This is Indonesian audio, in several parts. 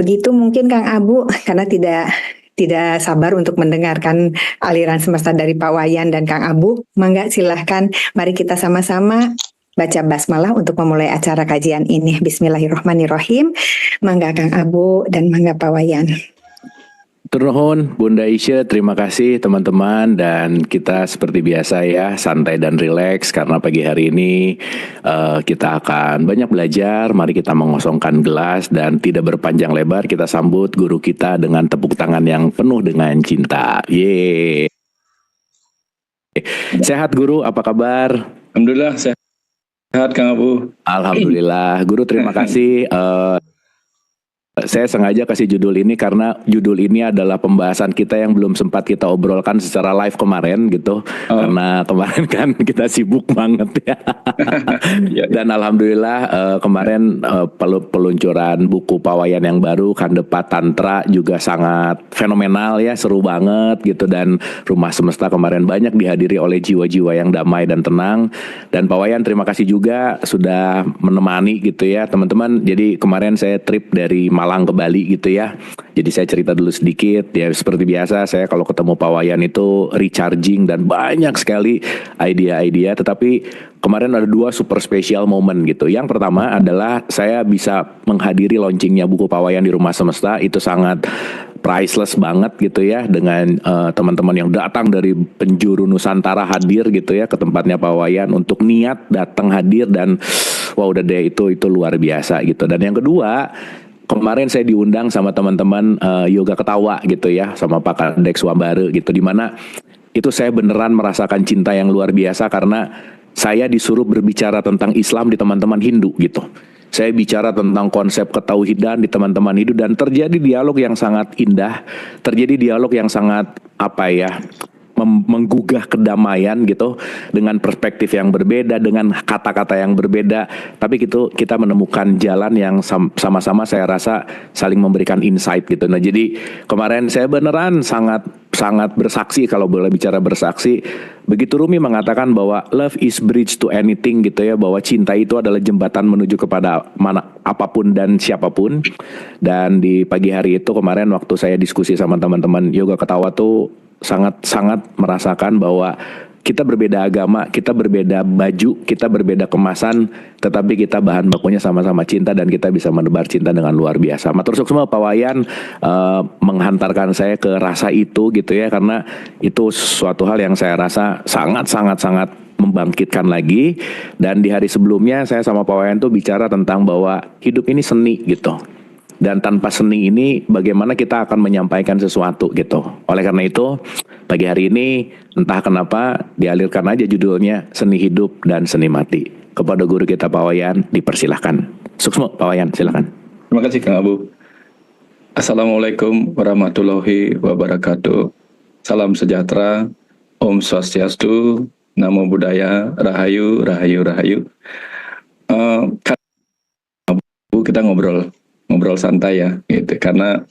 begitu mungkin Kang Abu, karena tidak sabar untuk mendengarkan aliran semesta dari Pak Wayan dan Kang Abu. Mangga silahkan, mari kita sama-sama baca basmalah untuk memulai acara kajian ini. Bismillahirrahmanirrahim. Mangga Kang Abu dan mangga Pak Wayan. Turnuhun, Bunda Isya, terima kasih teman-teman, dan kita seperti biasa ya, santai dan rileks karena pagi hari ini kita akan banyak belajar. Mari kita mengosongkan gelas dan tidak berpanjang lebar, kita sambut guru kita dengan tepuk tangan yang penuh dengan cinta. Yeay. Sehat guru, apa kabar? Alhamdulillah sehat Kang Abu. Alhamdulillah, guru terima kasih. Saya sengaja kasih judul ini karena judul ini adalah pembahasan kita yang belum sempat kita obrolkan secara live kemarin gitu. Karena kemarin kan kita sibuk banget ya. Dan alhamdulillah kemarin peluncuran buku Pak Wayan yang baru, Kandepa Tantra, juga sangat fenomenal ya, seru banget gitu. Dan Rumah Semesta kemarin banyak dihadiri oleh jiwa-jiwa yang damai dan tenang. Dan Pak Wayan terima kasih juga sudah menemani gitu ya teman-teman. Jadi kemarin saya trip dari Malang ke Bali gitu ya. Jadi saya cerita dulu sedikit ya, seperti biasa saya kalau ketemu Pak Wayan itu recharging dan banyak sekali ide-ide, tetapi kemarin ada 2 super special moment gitu. Yang pertama adalah saya bisa menghadiri launchingnya buku Pak Wayan di Rumah Semesta, itu sangat priceless banget gitu ya, dengan teman-teman yang datang dari penjuru Nusantara hadir gitu ya ke tempatnya Pak Wayan untuk niat datang hadir, dan wow udah deh itu luar biasa gitu. Dan yang kedua, kemarin saya diundang sama teman-teman Yoga Ketawa gitu ya, sama Pak Kadek Swambare gitu, dimana itu saya beneran merasakan cinta yang luar biasa karena saya disuruh berbicara tentang Islam di teman-teman Hindu gitu. Saya bicara tentang konsep ketauhidan di teman-teman Hindu, dan terjadi dialog yang sangat indah, terjadi dialog yang sangat menggugah kedamaian gitu, dengan perspektif yang berbeda, dengan kata-kata yang berbeda, tapi gitu kita menemukan jalan yang sama-sama saya rasa saling memberikan insight gitu. Nah jadi kemarin saya beneran sangat bersaksi, kalau boleh bicara bersaksi, begitu Rumi mengatakan bahwa love is bridge to anything gitu ya, bahwa cinta itu adalah jembatan menuju kepada mana apapun dan siapapun. Dan di pagi hari itu kemarin waktu saya diskusi sama teman-teman Yoga Ketawa tuh sangat merasakan bahwa kita berbeda agama, kita berbeda baju, kita berbeda kemasan, tetapi kita bahan bakunya sama-sama cinta, dan kita bisa menebar cinta dengan luar biasa. Matur suksma Pak Wayan menghantarkan saya ke rasa itu gitu ya, karena itu suatu hal yang saya rasa sangat membangkitkan lagi. Dan di hari sebelumnya saya sama Pak Wayan tuh bicara tentang bahwa hidup ini seni gitu. Dan tanpa seni ini bagaimana kita akan menyampaikan sesuatu gitu. Oleh karena itu pagi hari ini entah kenapa dialirkan aja judulnya Seni Hidup dan Seni Mati. Kepada guru kita Pak Wayan dipersilahkan. Suksma Pak Wayan, silakan. Terima kasih Kang Abu. Assalamualaikum warahmatullahi wabarakatuh. Salam sejahtera, Om Swastiastu, Namo Buddhaya, Rahayu, Rahayu, Rahayu. Kita ngobrol santai ya gitu, karena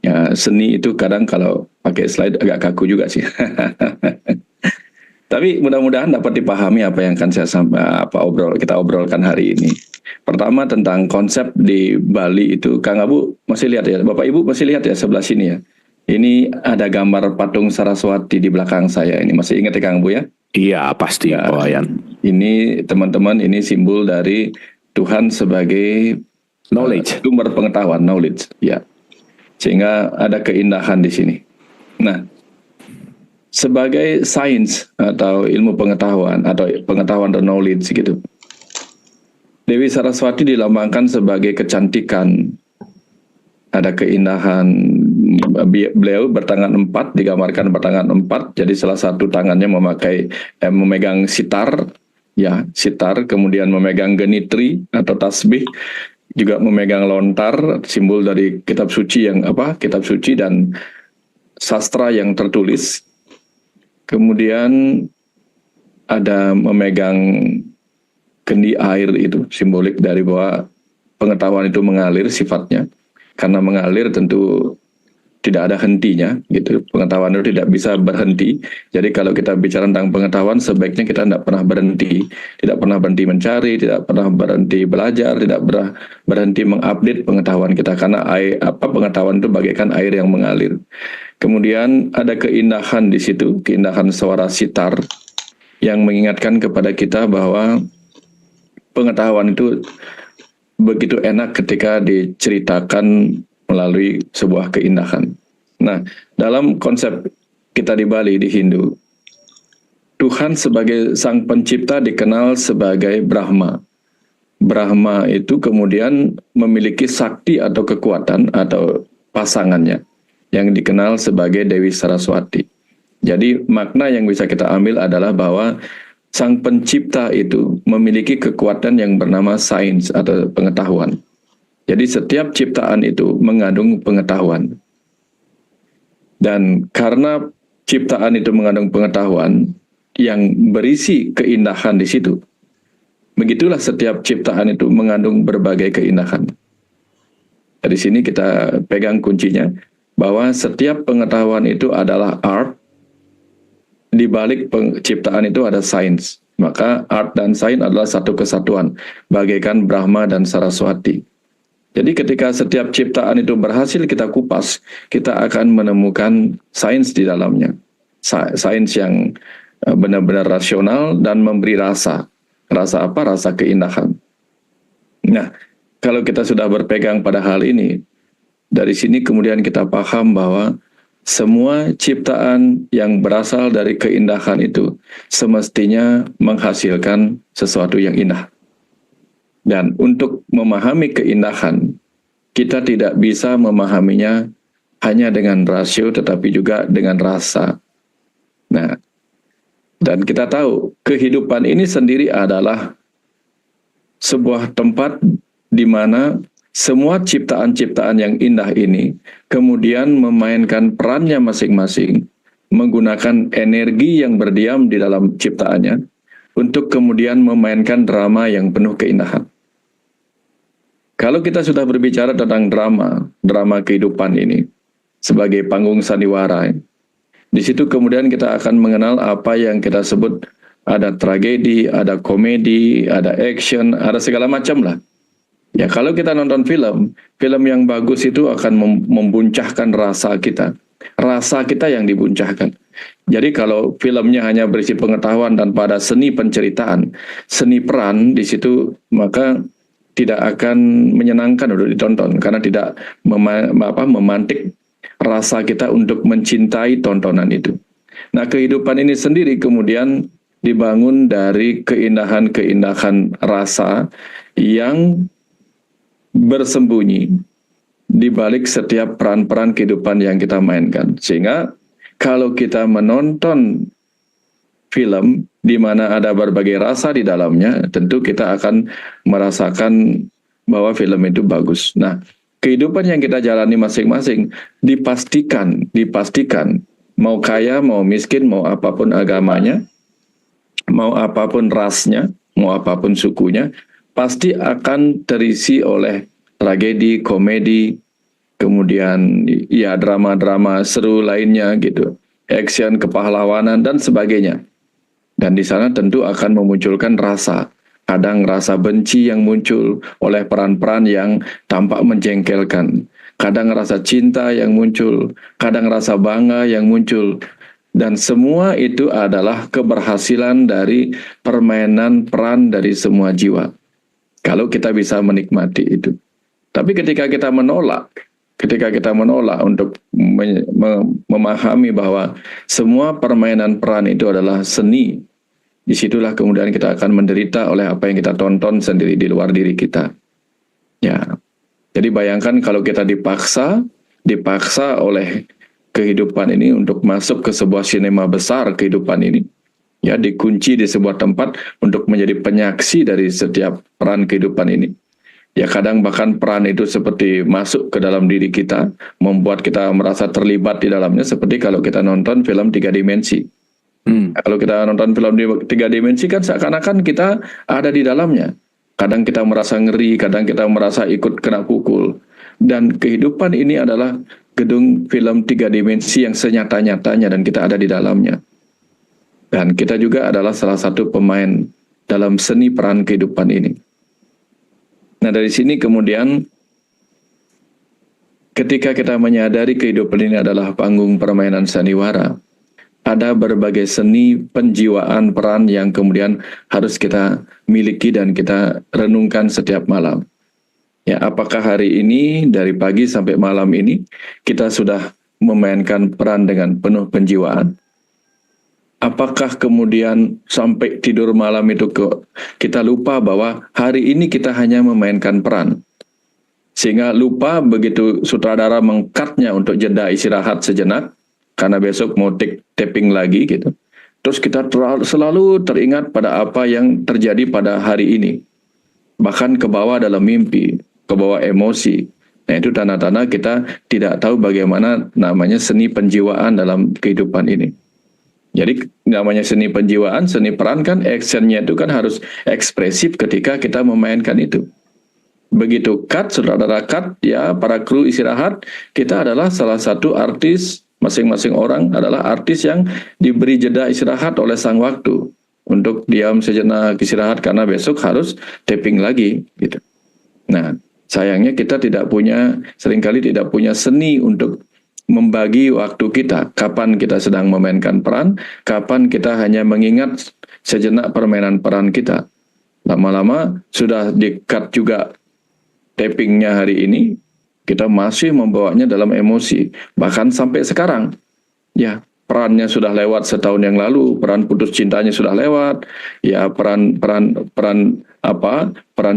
ya seni itu kadang kalau pakai slide agak kaku juga sih. Tapi mudah-mudahan dapat dipahami apa yang akan kita obrolkan hari ini. Pertama tentang konsep di Bali itu, Kang Abu masih lihat ya, Bapak Ibu masih lihat ya sebelah sini ya. Ini ada gambar patung Saraswati di belakang saya ini, masih ingat ya Kang Abu ya? Iya pasti ya, Pak Wayan. Ini teman-teman, ini simbol dari Tuhan sebagai sumber pengetahuan, knowledge ya. Sehingga ada keindahan di sini. Nah, sebagai sains atau ilmu pengetahuan atau pengetahuan dan knowledge gitu, Dewi Saraswati dilambangkan sebagai kecantikan, ada keindahan. Beliau bertangan 4, digambarkan bertangan 4, jadi salah satu tangannya memegang sitar, ya sitar, kemudian memegang genitri atau tasbih, juga memegang lontar, simbol dari kitab suci kitab suci dan sastra yang tertulis. Kemudian ada memegang kendi air, itu simbolik dari bahwa pengetahuan itu mengalir sifatnya. Karena mengalir tentu tidak ada hentinya, gitu. Pengetahuan itu tidak bisa berhenti. Jadi kalau kita bicara tentang pengetahuan, sebaiknya kita tidak pernah berhenti, tidak pernah berhenti mencari, tidak pernah berhenti belajar, tidak pernah berhenti mengupdate pengetahuan kita, karena pengetahuan itu bagaikan air yang mengalir. Kemudian ada keindahan di situ, keindahan suara sitar yang mengingatkan kepada kita bahwa pengetahuan itu begitu enak ketika diceritakan melalui sebuah keindahan. Nah, dalam konsep kita di Bali, di Hindu, Tuhan sebagai Sang Pencipta dikenal sebagai Brahma. Brahma itu kemudian memiliki sakti atau kekuatan atau pasangannya yang dikenal sebagai Dewi Saraswati. Jadi makna yang bisa kita ambil adalah bahwa Sang Pencipta itu memiliki kekuatan yang bernama sains atau pengetahuan. Jadi setiap ciptaan itu mengandung pengetahuan. Dan karena ciptaan itu mengandung pengetahuan yang berisi keindahan di situ, begitulah setiap ciptaan itu mengandung berbagai keindahan. Dari sini kita pegang kuncinya, bahwa setiap pengetahuan itu adalah art, di balik penciptaan itu ada sains. Maka art dan sains adalah satu kesatuan, bagaikan Brahma dan Saraswati. Jadi ketika setiap ciptaan itu berhasil kita kupas, kita akan menemukan sains di dalamnya. Sains yang benar-benar rasional dan memberi rasa. Rasa apa? Rasa keindahan. Nah, kalau kita sudah berpegang pada hal ini, dari sini kemudian kita paham bahwa semua ciptaan yang berasal dari keindahan itu semestinya menghasilkan sesuatu yang indah. Dan untuk memahami keindahan, kita tidak bisa memahaminya hanya dengan rasio, tetapi juga dengan rasa. Nah, dan kita tahu kehidupan ini sendiri adalah sebuah tempat di mana semua ciptaan-ciptaan yang indah ini kemudian memainkan perannya masing-masing, menggunakan energi yang berdiam di dalam ciptaannya untuk kemudian memainkan drama yang penuh keindahan. Kalau kita sudah berbicara tentang drama kehidupan ini sebagai panggung sandiwara, di situ kemudian kita akan mengenal apa yang kita sebut ada tragedi, ada komedi, ada action, ada segala macam lah. Ya, kalau kita nonton film yang bagus itu akan membuncahkan rasa kita yang dibuncahkan. Jadi kalau filmnya hanya berisi pengetahuan tanpa ada seni penceritaan, seni peran di situ, maka tidak akan menyenangkan untuk ditonton karena tidak memantik rasa kita untuk mencintai tontonan itu. Nah, kehidupan ini sendiri kemudian dibangun dari keindahan-keindahan rasa yang bersembunyi di balik setiap peran-peran kehidupan yang kita mainkan. Sehingga kalau kita menonton film di mana ada berbagai rasa di dalamnya, tentu kita akan merasakan bahwa film itu bagus. Nah, kehidupan yang kita jalani masing-masing dipastikan mau kaya, mau miskin, mau apapun agamanya, mau apapun rasnya, mau apapun sukunya, pasti akan terisi oleh tragedi, komedi, kemudian ya drama-drama seru lainnya gitu, action, kepahlawanan dan sebagainya. Dan di sana tentu akan memunculkan rasa, kadang rasa benci yang muncul oleh peran-peran yang tampak menjengkelkan, kadang rasa cinta yang muncul, kadang rasa bangga yang muncul. Dan semua itu adalah keberhasilan dari permainan peran dari semua jiwa. Kalau kita bisa menikmati itu. Tapi ketika kita menolak untuk memahami bahwa semua permainan peran itu adalah seni, disitulah kemudian kita akan menderita oleh apa yang kita tonton sendiri di luar diri kita. Ya, jadi bayangkan kalau kita dipaksa oleh kehidupan ini untuk masuk ke sebuah sinema besar kehidupan ini, ya, dikunci di sebuah tempat untuk menjadi penyaksi dari setiap peran kehidupan ini. Ya, kadang bahkan peran itu seperti masuk ke dalam diri kita, membuat kita merasa terlibat di dalamnya, seperti kalau kita nonton film 3 dimensi. Kalau kita nonton film 3 dimensi kan seakan-akan kita ada di dalamnya. Kadang kita merasa ngeri, kadang kita merasa ikut kena pukul. Dan kehidupan ini adalah gedung film 3 dimensi yang senyata-nyatanya dan kita ada di dalamnya. Dan kita juga adalah salah satu pemain dalam seni peran kehidupan ini. Nah, dari sini kemudian ketika kita menyadari kehidupan ini adalah panggung permainan sandiwara, ada berbagai seni penjiwaan peran yang kemudian harus kita miliki dan kita renungkan setiap malam. Ya, apakah hari ini dari pagi sampai malam ini kita sudah memainkan peran dengan penuh penjiwaan? Apakah kemudian sampai tidur malam itu kita lupa bahwa hari ini kita hanya memainkan peran? Sehingga lupa begitu sutradara mengcutnya untuk jeda istirahat sejenak, karena besok mau taping lagi gitu. Terus kita selalu teringat pada apa yang terjadi pada hari ini. Bahkan ke bawah dalam mimpi, ke bawah emosi. Nah, itu tanda-tanda kita tidak tahu bagaimana namanya seni penjiwaan dalam kehidupan ini. Jadi namanya seni penjiwaan, seni peran kan actionnya itu kan harus ekspresif ketika kita memainkan itu. Begitu cut, sutradara cut, ya para kru istirahat, kita adalah salah satu artis, masing-masing orang adalah artis yang diberi jeda istirahat oleh sang waktu untuk diam sejenak istirahat karena besok harus taping lagi gitu. Nah, sayangnya kita seringkali tidak punya seni untuk membagi waktu kita, kapan kita sedang memainkan peran, kapan kita hanya mengingat sejenak permainan peran kita. Lama-lama sudah di-cut juga tapingnya hari ini, kita masih membawanya dalam emosi, bahkan sampai sekarang. Ya, perannya sudah lewat setahun yang lalu, peran putus cintanya sudah lewat, ya peran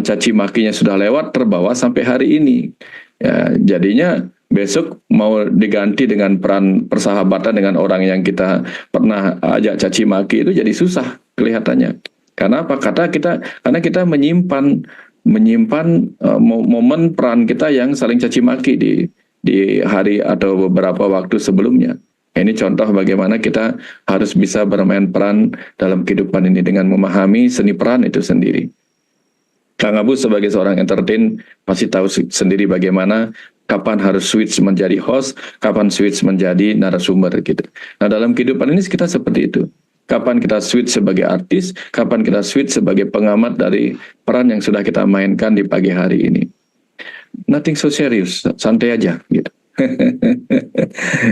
caci makinya sudah lewat, terbawa sampai hari ini. Ya, jadinya besok mau diganti dengan peran persahabatan dengan orang yang kita pernah ajak caci maki itu jadi susah kelihatannya. Karena apa? Karena kita menyimpan momen peran kita yang saling caci maki di hari atau beberapa waktu sebelumnya. Ini contoh bagaimana kita harus bisa bermain peran dalam kehidupan ini dengan memahami seni peran itu sendiri. Kang Abu sebagai seorang entertain pasti tahu sendiri bagaimana kapan harus switch menjadi host, kapan switch menjadi narasumber gitu. Nah, dalam kehidupan ini kita seperti itu. Kapan kita switch sebagai artis, kapan kita switch sebagai pengamat dari peran yang sudah kita mainkan di pagi hari ini. Nothing so serious, santai aja gitu.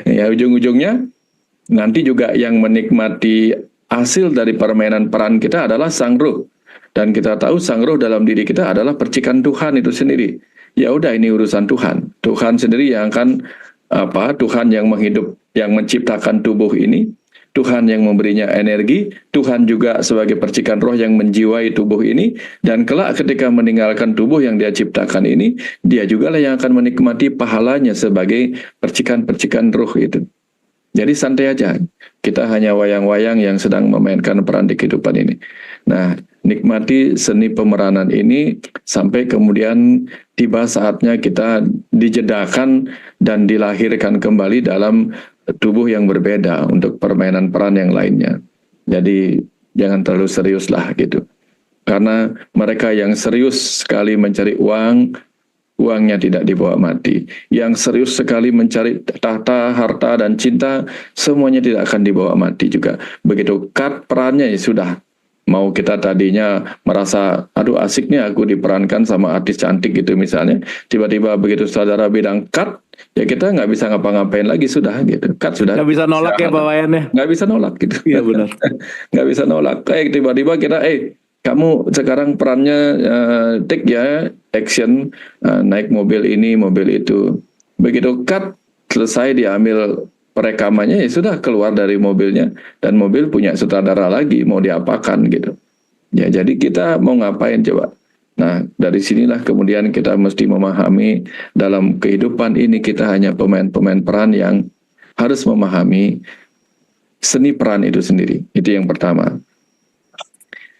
Ya, ujung-ujungnya nanti juga yang menikmati hasil dari permainan peran kita adalah sang ruh. Dan kita tahu sang ruh dalam diri kita adalah percikan Tuhan itu sendiri. Ya udah, ini urusan Tuhan. Tuhan sendiri yang akan Tuhan yang menciptakan tubuh ini, Tuhan yang memberinya energi, Tuhan juga sebagai percikan roh yang menjiwai tubuh ini, dan kelak ketika meninggalkan tubuh yang dia ciptakan ini, dia juga lah yang akan menikmati pahalanya sebagai percikan-percikan roh itu. Jadi santai aja, kita hanya wayang-wayang yang sedang memainkan peran di kehidupan ini. Nah, nikmati seni pemeranan ini sampai kemudian tiba saatnya kita dijedakan dan dilahirkan kembali dalam tubuh yang berbeda untuk permainan peran yang lainnya. Jadi jangan terlalu serius lah gitu. Karena mereka yang serius sekali mencari uang, uangnya tidak dibawa mati. Yang serius sekali mencari tahta, harta, dan cinta, semuanya tidak akan dibawa mati juga. Begitu cut perannya ya sudah. Mau kita tadinya merasa, aduh asik nih aku diperankan sama artis cantik gitu misalnya. Tiba-tiba begitu saudara bilang cut, ya kita nggak bisa ngapa-ngapain lagi, sudah gitu. Cut sudah. Nggak bisa nolak ya Pak Wayan ya? Nggak bisa nolak gitu. Iya benar. Nggak bisa nolak. Tiba-tiba kita, kamu sekarang perannya take ya, action, naik mobil ini, mobil itu. Begitu cut, selesai diambil perekamannya, ya sudah keluar dari mobilnya, dan mobil punya sutradara lagi, mau diapakan gitu. Ya, jadi kita mau ngapain coba? Nah, dari sinilah kemudian kita mesti memahami dalam kehidupan ini kita hanya pemain-pemain peran yang harus memahami seni peran itu sendiri. Itu yang pertama.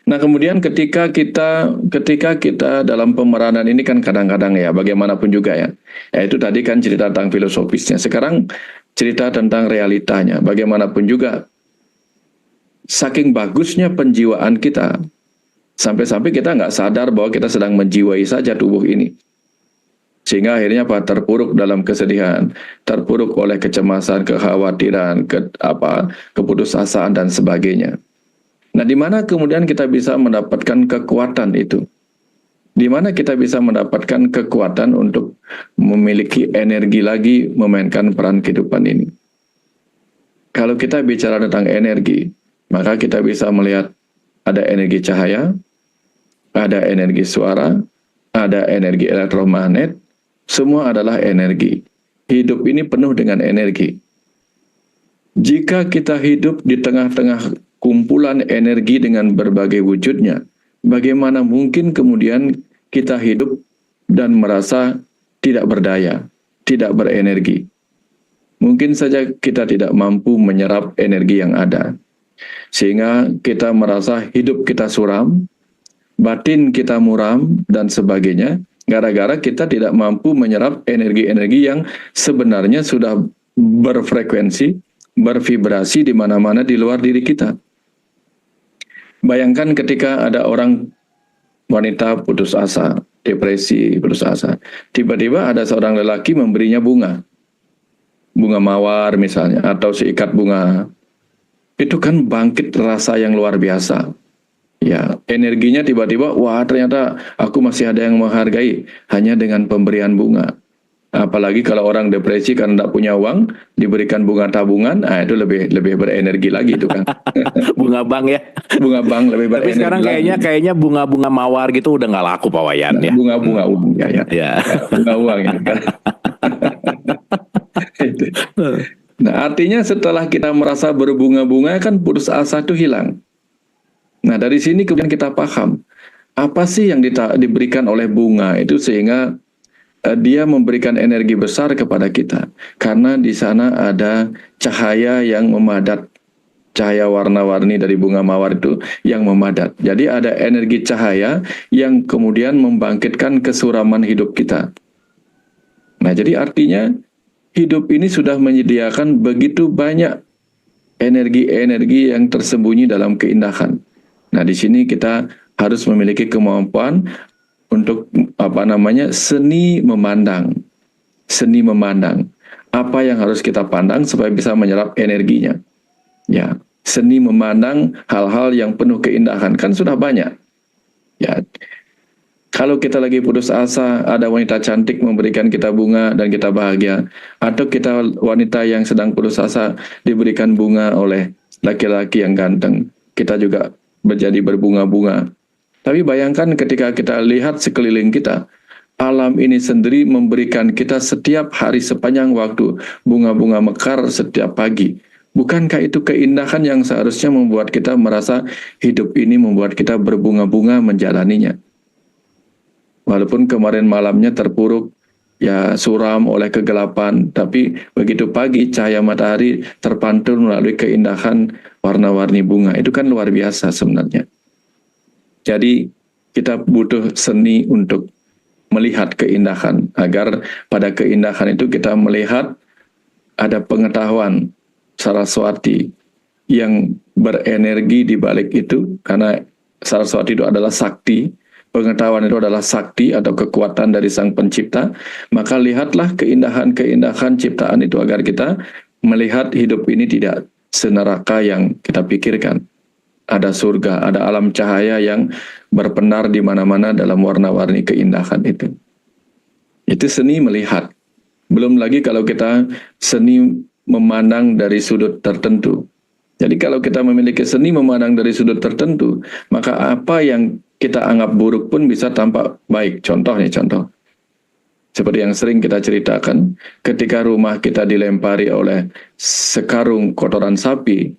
Nah, kemudian ketika kita dalam pemeranan ini kan kadang-kadang ya bagaimanapun juga ya itu tadi kan cerita tentang filosofisnya. Sekarang cerita tentang realitanya. Bagaimanapun juga saking bagusnya penjiwaan kita sampai-sampai kita nggak sadar bahwa kita sedang menjiwai saja tubuh ini. Sehingga akhirnya apa? Terpuruk dalam kesedihan, terpuruk oleh kecemasan, kekhawatiran, keputusasaan dan sebagainya. Nah, di mana kemudian kita bisa mendapatkan kekuatan itu? Di mana kita bisa mendapatkan kekuatan untuk memiliki energi lagi memainkan peran kehidupan ini? Kalau kita bicara tentang energi, maka kita bisa melihat ada energi cahaya, ada energi suara, ada energi elektromagnet, semua adalah energi. Hidup ini penuh dengan energi. Jika kita hidup di tengah-tengah kumpulan energi dengan berbagai wujudnya, bagaimana mungkin kemudian kita hidup dan merasa tidak berdaya, tidak berenergi? Mungkin saja kita tidak mampu menyerap energi yang ada. Sehingga kita merasa hidup kita suram, batin kita muram, dan sebagainya, gara-gara kita tidak mampu menyerap energi-energi yang sebenarnya sudah berfrekuensi, bervibrasi di mana-mana di luar diri kita. Bayangkan ketika ada orang wanita putus asa, depresi, putus asa. Tiba-tiba ada seorang lelaki memberinya bunga. Bunga mawar misalnya, atau seikat bunga. Itu kan bangkit rasa yang luar biasa. Ya, energinya tiba-tiba, wah ternyata aku masih ada yang menghargai hanya dengan pemberian bunga. Apalagi kalau orang depresi karena tidak punya uang, diberikan bunga tabungan, itu lebih berenergi lagi itu kan. Bunga bank ya. Bunga bank lebih berenergi. Tapi sekarang kayaknya bunga-bunga mawar gitu udah nggak laku Pak Wayan ya. Bunga-bunga uang ya. Bunga uang ya. Nah, artinya setelah kita merasa berbunga-bunga kan putus asa itu hilang. Nah, dari sini kemudian kita paham apa sih yang diberikan oleh bunga itu sehingga dia memberikan energi besar kepada kita, karena di sana ada cahaya yang memadat, cahaya warna-warni dari bunga mawar itu yang memadat. Jadi ada energi cahaya yang kemudian membangkitkan kesuraman hidup kita. Nah, jadi artinya hidup ini sudah menyediakan begitu banyak energi-energi yang tersembunyi dalam keindahan. Nah, di sini kita harus memiliki kemampuan untuk seni memandang. Seni memandang. Apa yang harus kita pandang supaya bisa menyerap energinya. Ya, seni memandang hal-hal yang penuh keindahan kan sudah banyak. Ya. Kalau kita lagi putus asa, ada wanita cantik memberikan kita bunga dan kita bahagia. Atau kita wanita yang sedang putus asa diberikan bunga oleh laki-laki yang ganteng. Kita juga menjadi berbunga-bunga. Tapi bayangkan ketika kita lihat sekeliling kita, alam ini sendiri memberikan kita setiap hari sepanjang waktu bunga-bunga mekar setiap pagi. Bukankah itu keindahan yang seharusnya membuat kita merasa hidup ini membuat kita berbunga-bunga menjalaninya? Walaupun kemarin malamnya terpuruk, ya suram oleh kegelapan, tapi begitu pagi cahaya matahari terpantul melalui keindahan warna-warni bunga. Itu kan luar biasa sebenarnya. Jadi kita butuh seni untuk melihat keindahan, agar pada keindahan itu kita melihat ada pengetahuan Saraswati yang berenergi di balik itu, karena Saraswati itu adalah sakti, pengetahuan itu adalah sakti atau kekuatan dari Sang Pencipta. Maka lihatlah keindahan-keindahan ciptaan itu agar kita melihat hidup ini tidak seneraka yang kita pikirkan. Ada surga, ada alam cahaya yang berpenar di mana-mana dalam warna-warni keindahan itu. Itu seni melihat. Belum lagi kalau kita seni memandang dari sudut tertentu. Jadi kalau kita memiliki seni memandang dari sudut tertentu, maka apa yang kita anggap buruk pun bisa tampak baik. Contoh. Seperti yang sering kita ceritakan, ketika rumah kita dilempari oleh sekarung kotoran sapi,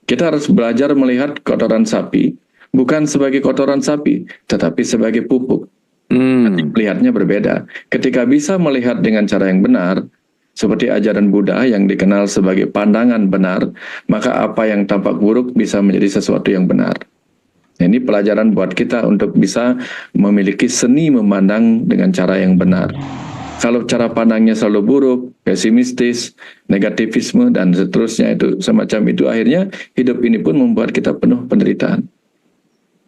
kita harus belajar melihat kotoran sapi bukan sebagai kotoran sapi, tetapi sebagai pupuk. Melihatnya berbeda. Ketika bisa melihat dengan cara yang benar, seperti ajaran Buddha yang dikenal sebagai pandangan benar, maka apa yang tampak buruk bisa menjadi sesuatu yang benar. Ini pelajaran buat kita untuk bisa memiliki seni memandang dengan cara yang benar. Kalau cara pandangnya selalu buruk, pesimistis, negativisme, dan seterusnya itu semacam itu, akhirnya hidup ini pun membuat kita penuh penderitaan.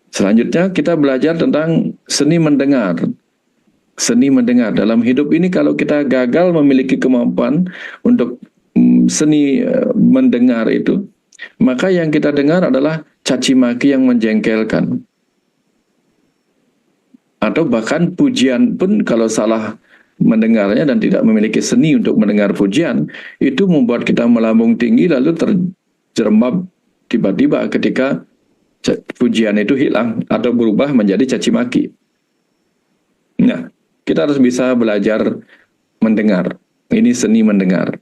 Selanjutnya kita belajar tentang seni mendengar. Seni mendengar. Dalam hidup ini kalau kita gagal memiliki kemampuan untuk seni mendengar itu, maka yang kita dengar adalah caci maki yang menjengkelkan. Atau bahkan pujian pun kalau salah mendengarnya dan tidak memiliki seni untuk mendengar pujian, itu membuat kita melambung tinggi lalu terjerembab tiba-tiba ketika pujian itu hilang atau berubah menjadi caci maki. Nah, kita harus bisa belajar mendengar. Ini seni mendengar.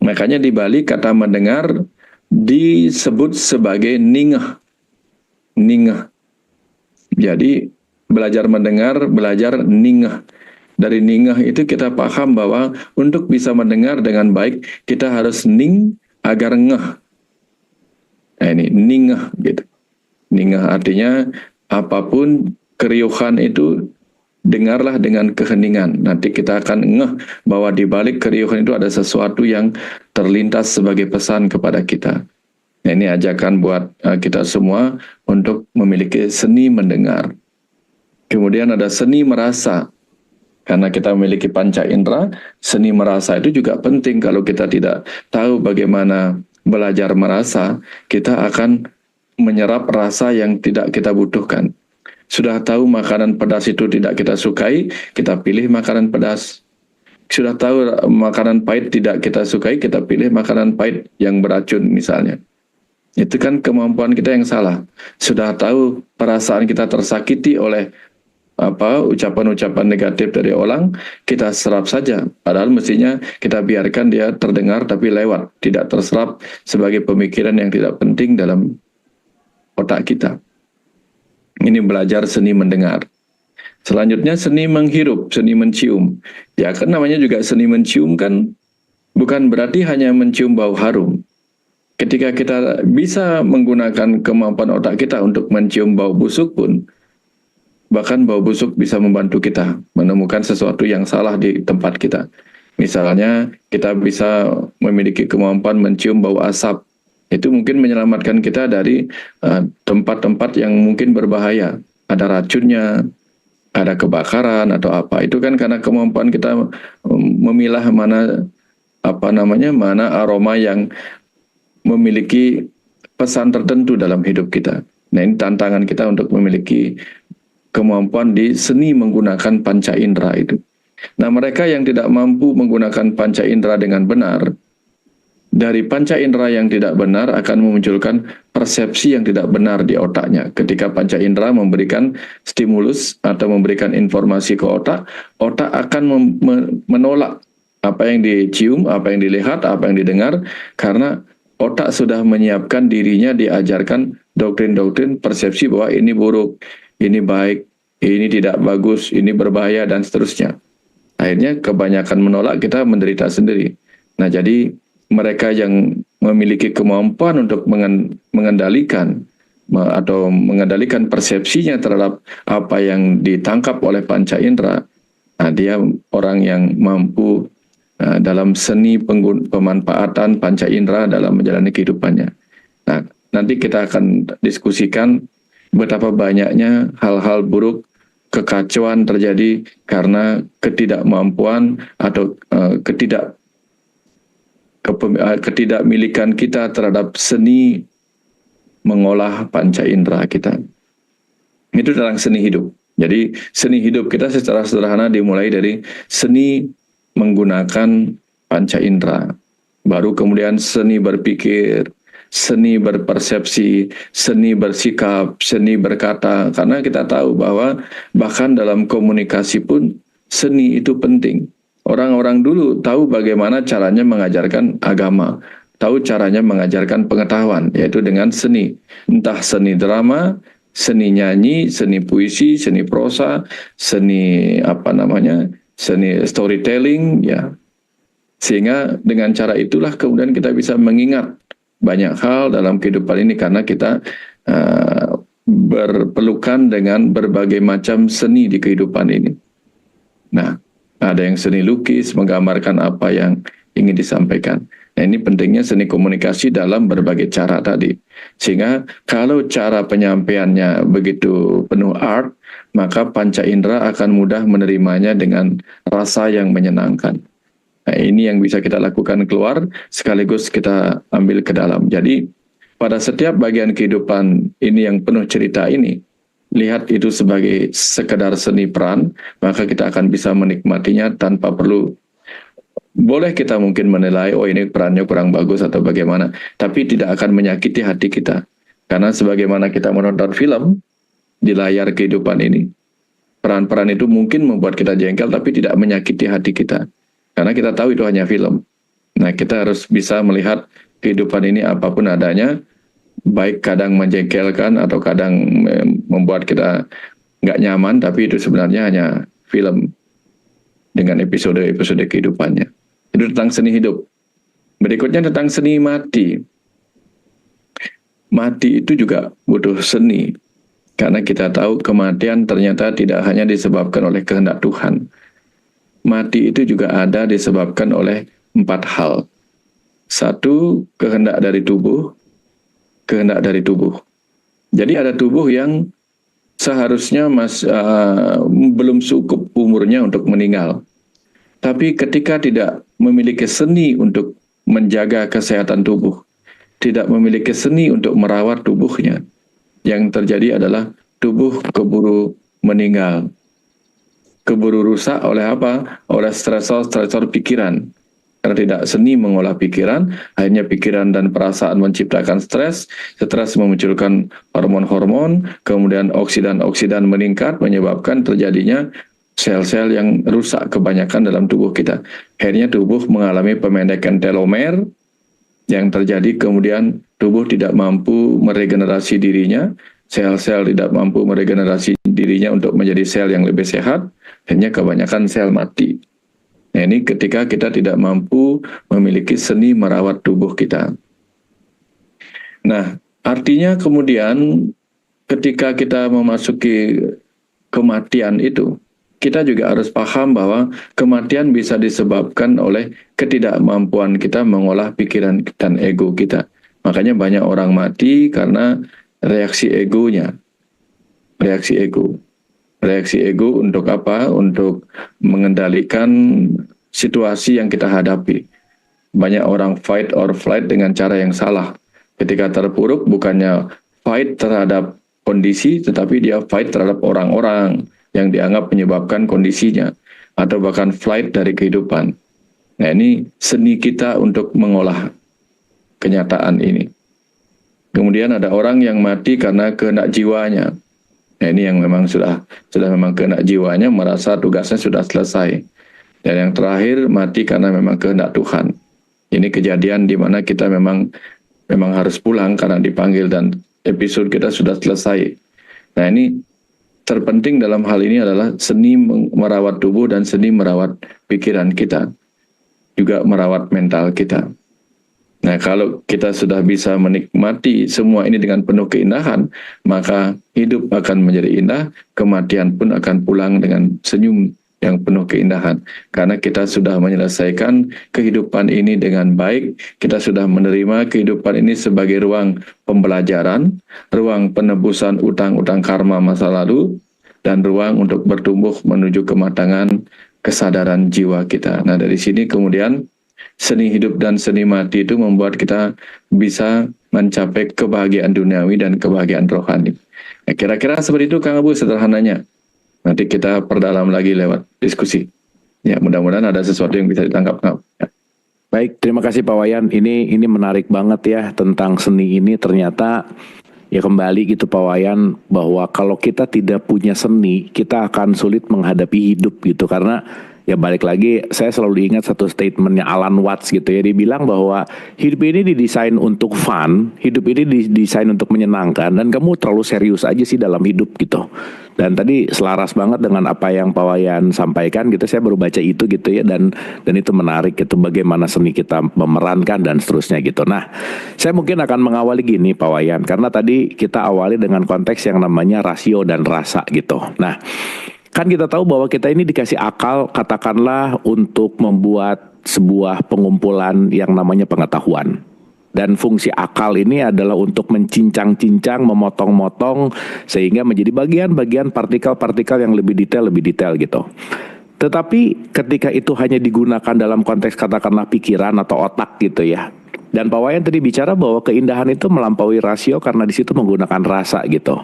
Makanya di Bali kata mendengar disebut sebagai ningah. Ningah. Jadi belajar mendengar, belajar ningah. Dari ningah itu kita paham bahwa untuk bisa mendengar dengan baik, kita harus ning agar ngeh. Nah ini ningah gitu. Ningah artinya apapun keriuhan itu dengarlah dengan keheningan. Nanti kita akan ngeh bahwa di balik keriuhan itu ada sesuatu yang terlintas sebagai pesan kepada kita. Nah, ini ajakan buat kita semua untuk memiliki seni mendengar. Kemudian ada seni merasa. Karena kita memiliki panca indera, seni merasa itu juga penting. Kalau kita tidak tahu bagaimana belajar merasa, kita akan menyerap rasa yang tidak kita butuhkan. Sudah tahu makanan pedas itu tidak kita sukai, kita pilih makanan pedas. Sudah tahu makanan pahit tidak kita sukai, kita pilih makanan pahit yang beracun misalnya. Itu kan kemampuan kita yang salah. Sudah tahu perasaan kita tersakiti oleh ucapan-ucapan negatif dari orang, kita serap saja. Padahal mestinya kita biarkan dia terdengar tapi lewat, tidak terserap sebagai pemikiran yang tidak penting dalam otak kita. Ini belajar seni mendengar. Selanjutnya seni menghirup, seni mencium. Ya kan namanya juga seni mencium kan bukan berarti hanya mencium bau harum. Ketika kita bisa menggunakan kemampuan otak kita untuk mencium bau busuk pun, bahkan bau busuk bisa membantu kita menemukan sesuatu yang salah di tempat kita. Misalnya kita bisa memiliki kemampuan mencium bau asap. Itu mungkin menyelamatkan kita dari tempat-tempat yang mungkin berbahaya. Ada racunnya, ada kebakaran atau apa. Itu kan karena kemampuan kita memilah mana aroma yang memiliki pesan tertentu dalam hidup kita. Nah, ini tantangan kita untuk memiliki kemampuan di seni menggunakan panca indera itu. Nah, mereka yang tidak mampu menggunakan panca indera dengan benar, dari panca indera yang tidak benar akan memunculkan persepsi yang tidak benar di otaknya. Ketika panca indera memberikan stimulus atau memberikan informasi ke otak, otak akan menolak apa yang dicium, apa yang dilihat, apa yang didengar, karena otak sudah menyiapkan dirinya diajarkan doktrin-doktrin persepsi bahwa ini buruk, ini baik, ini tidak bagus, ini berbahaya, dan seterusnya. Akhirnya kebanyakan menolak, kita menderita sendiri. Nah, jadi mereka yang memiliki kemampuan untuk mengendalikan atau mengendalikan persepsinya terhadap apa yang ditangkap oleh panca indera, nah dia orang yang mampu dalam seni pemanfaatan panca indera dalam menjalani kehidupannya. Nah, nanti kita akan diskusikan betapa banyaknya hal-hal buruk, kekacauan terjadi karena ketidakmampuan atau ketidakmilikan kita terhadap seni mengolah panca indera kita. Itu dalam seni hidup. Jadi seni hidup kita secara sederhana dimulai dari seni menggunakan panca indera. Baru kemudian seni berpikir, seni berpersepsi, seni bersikap, seni berkata. Karena kita tahu bahwa bahkan dalam komunikasi pun seni itu penting. Orang-orang dulu tahu bagaimana caranya mengajarkan agama, tahu caranya mengajarkan pengetahuan, yaitu dengan seni. Entah seni drama, seni nyanyi, seni puisi, seni prosa, seni seni storytelling, ya. Sehingga dengan cara itulah kemudian kita bisa mengingat banyak hal dalam kehidupan ini karena kita berpelukan dengan berbagai macam seni di kehidupan ini. Nah, ada yang seni lukis menggambarkan apa yang ingin disampaikan. Nah, ini pentingnya seni komunikasi dalam berbagai cara tadi. Sehingga kalau cara penyampaiannya begitu penuh art, maka panca indera akan mudah menerimanya dengan rasa yang menyenangkan. Nah, ini yang bisa kita lakukan keluar, sekaligus kita ambil ke dalam. Jadi, pada setiap bagian kehidupan ini yang penuh cerita ini, lihat itu sebagai sekedar seni peran, maka kita akan bisa menikmatinya tanpa perlu. Boleh kita mungkin menilai, oh ini perannya kurang bagus atau bagaimana, tapi tidak akan menyakiti hati kita. Karena sebagaimana kita menonton film di layar kehidupan ini, peran-peran itu mungkin membuat kita jengkel, tapi tidak menyakiti hati kita. Karena kita tahu itu hanya film. Nah, kita harus bisa melihat kehidupan ini apapun adanya, baik kadang menjengkelkan atau kadang membuat kita nggak nyaman, tapi itu sebenarnya hanya film dengan episode-episode kehidupannya. Itu tentang seni hidup. Berikutnya tentang seni mati. Mati itu juga butuh seni. Karena kita tahu kematian ternyata tidak hanya disebabkan oleh kehendak Tuhan. Mati itu juga ada disebabkan oleh 4 hal. 1, kehendak dari tubuh. Kehendak dari tubuh. Jadi ada tubuh yang seharusnya belum cukup umurnya untuk meninggal. Tapi ketika tidak memiliki seni untuk menjaga kesehatan tubuh, tidak memiliki seni untuk merawat tubuhnya, yang terjadi adalah tubuh keburu meninggal. Keburu rusak oleh apa? Oleh stresor pikiran. Karena tidak seni mengolah pikiran, akhirnya pikiran dan perasaan menciptakan stres memunculkan hormon-hormon, kemudian oksidan meningkat, menyebabkan terjadinya sel-sel yang rusak kebanyakan dalam tubuh kita. Akhirnya tubuh mengalami pemendekan telomer, yang terjadi kemudian tubuh tidak mampu meregenerasi dirinya, sel-sel tidak mampu meregenerasi dirinya untuk menjadi sel yang lebih sehat, akhirnya kebanyakan sel mati. Nah, ini ketika kita tidak mampu memiliki seni merawat tubuh kita. Nah, artinya kemudian ketika kita memasuki kematian itu, kita juga harus paham bahwa kematian bisa disebabkan oleh ketidakmampuan kita mengolah pikiran dan ego kita. Makanya banyak orang mati karena reaksi egonya. Reaksi ego. Reaksi ego untuk apa? Untuk mengendalikan situasi yang kita hadapi. Banyak orang fight or flight dengan cara yang salah. Ketika terpuruk bukannya fight terhadap kondisi, tetapi dia fight terhadap orang-orang yang dianggap menyebabkan kondisinya, atau bahkan flight dari kehidupan. Nah, ini seni kita untuk mengolah kenyataan ini. Kemudian ada orang yang mati karena kehendak jiwanya. Nah, ini yang memang sudah memang kehendak jiwanya, merasa tugasnya sudah selesai. Dan yang terakhir, mati karena memang kehendak Tuhan. Ini kejadian di mana kita memang harus pulang karena dipanggil dan episode kita sudah selesai. Nah, ini terpenting dalam hal ini adalah seni merawat tubuh dan seni merawat pikiran kita, juga merawat mental kita. Nah, kalau kita sudah bisa menikmati semua ini dengan penuh keindahan, maka hidup akan menjadi indah, kematian pun akan pulang dengan senyum yang penuh keindahan. Karena kita sudah menyelesaikan kehidupan ini dengan baik, kita sudah menerima kehidupan ini sebagai ruang pembelajaran, ruang penebusan utang-utang karma masa lalu, dan ruang untuk bertumbuh menuju kematangan kesadaran jiwa kita. Nah, dari sini kemudian seni hidup dan seni mati itu membuat kita bisa mencapai kebahagiaan duniawi dan kebahagiaan rohani. Nah, kira-kira seperti itu Kang Abu sederhananya. Nanti kita perdalam lagi lewat diskusi. Ya, mudah-mudahan ada sesuatu yang bisa ditangkap. Ya. Baik, terima kasih Pak Wayan. Ini menarik banget ya tentang seni ini. Ternyata ya kembali gitu Pak Wayan, bahwa kalau kita tidak punya seni, kita akan sulit menghadapi hidup gitu. Karena ya balik lagi, saya selalu ingat satu statementnya Alan Watts gitu ya. Dia bilang bahwa hidup ini didesain untuk fun, hidup ini didesain untuk menyenangkan, dan kamu terlalu serius aja sih dalam hidup gitu. Dan tadi selaras banget dengan apa yang Pak Wayan sampaikan gitu, saya baru baca itu gitu ya, dan itu menarik gitu, bagaimana seni kita memerankan dan seterusnya gitu. Nah, saya mungkin akan mengawali gini Pak Wayan, karena tadi kita awali dengan konteks yang namanya rasio dan rasa gitu. Nah, kan kita tahu bahwa kita ini dikasih akal katakanlah untuk membuat sebuah pengumpulan yang namanya pengetahuan. Dan fungsi akal ini adalah untuk mencincang-cincang, memotong-motong sehingga menjadi bagian-bagian partikel-partikel yang lebih detail gitu. Tetapi ketika itu hanya digunakan dalam konteks katakanlah pikiran atau otak gitu ya. Dan Pak Wayan tadi bicara bahwa keindahan itu melampaui rasio karena di situ menggunakan rasa gitu.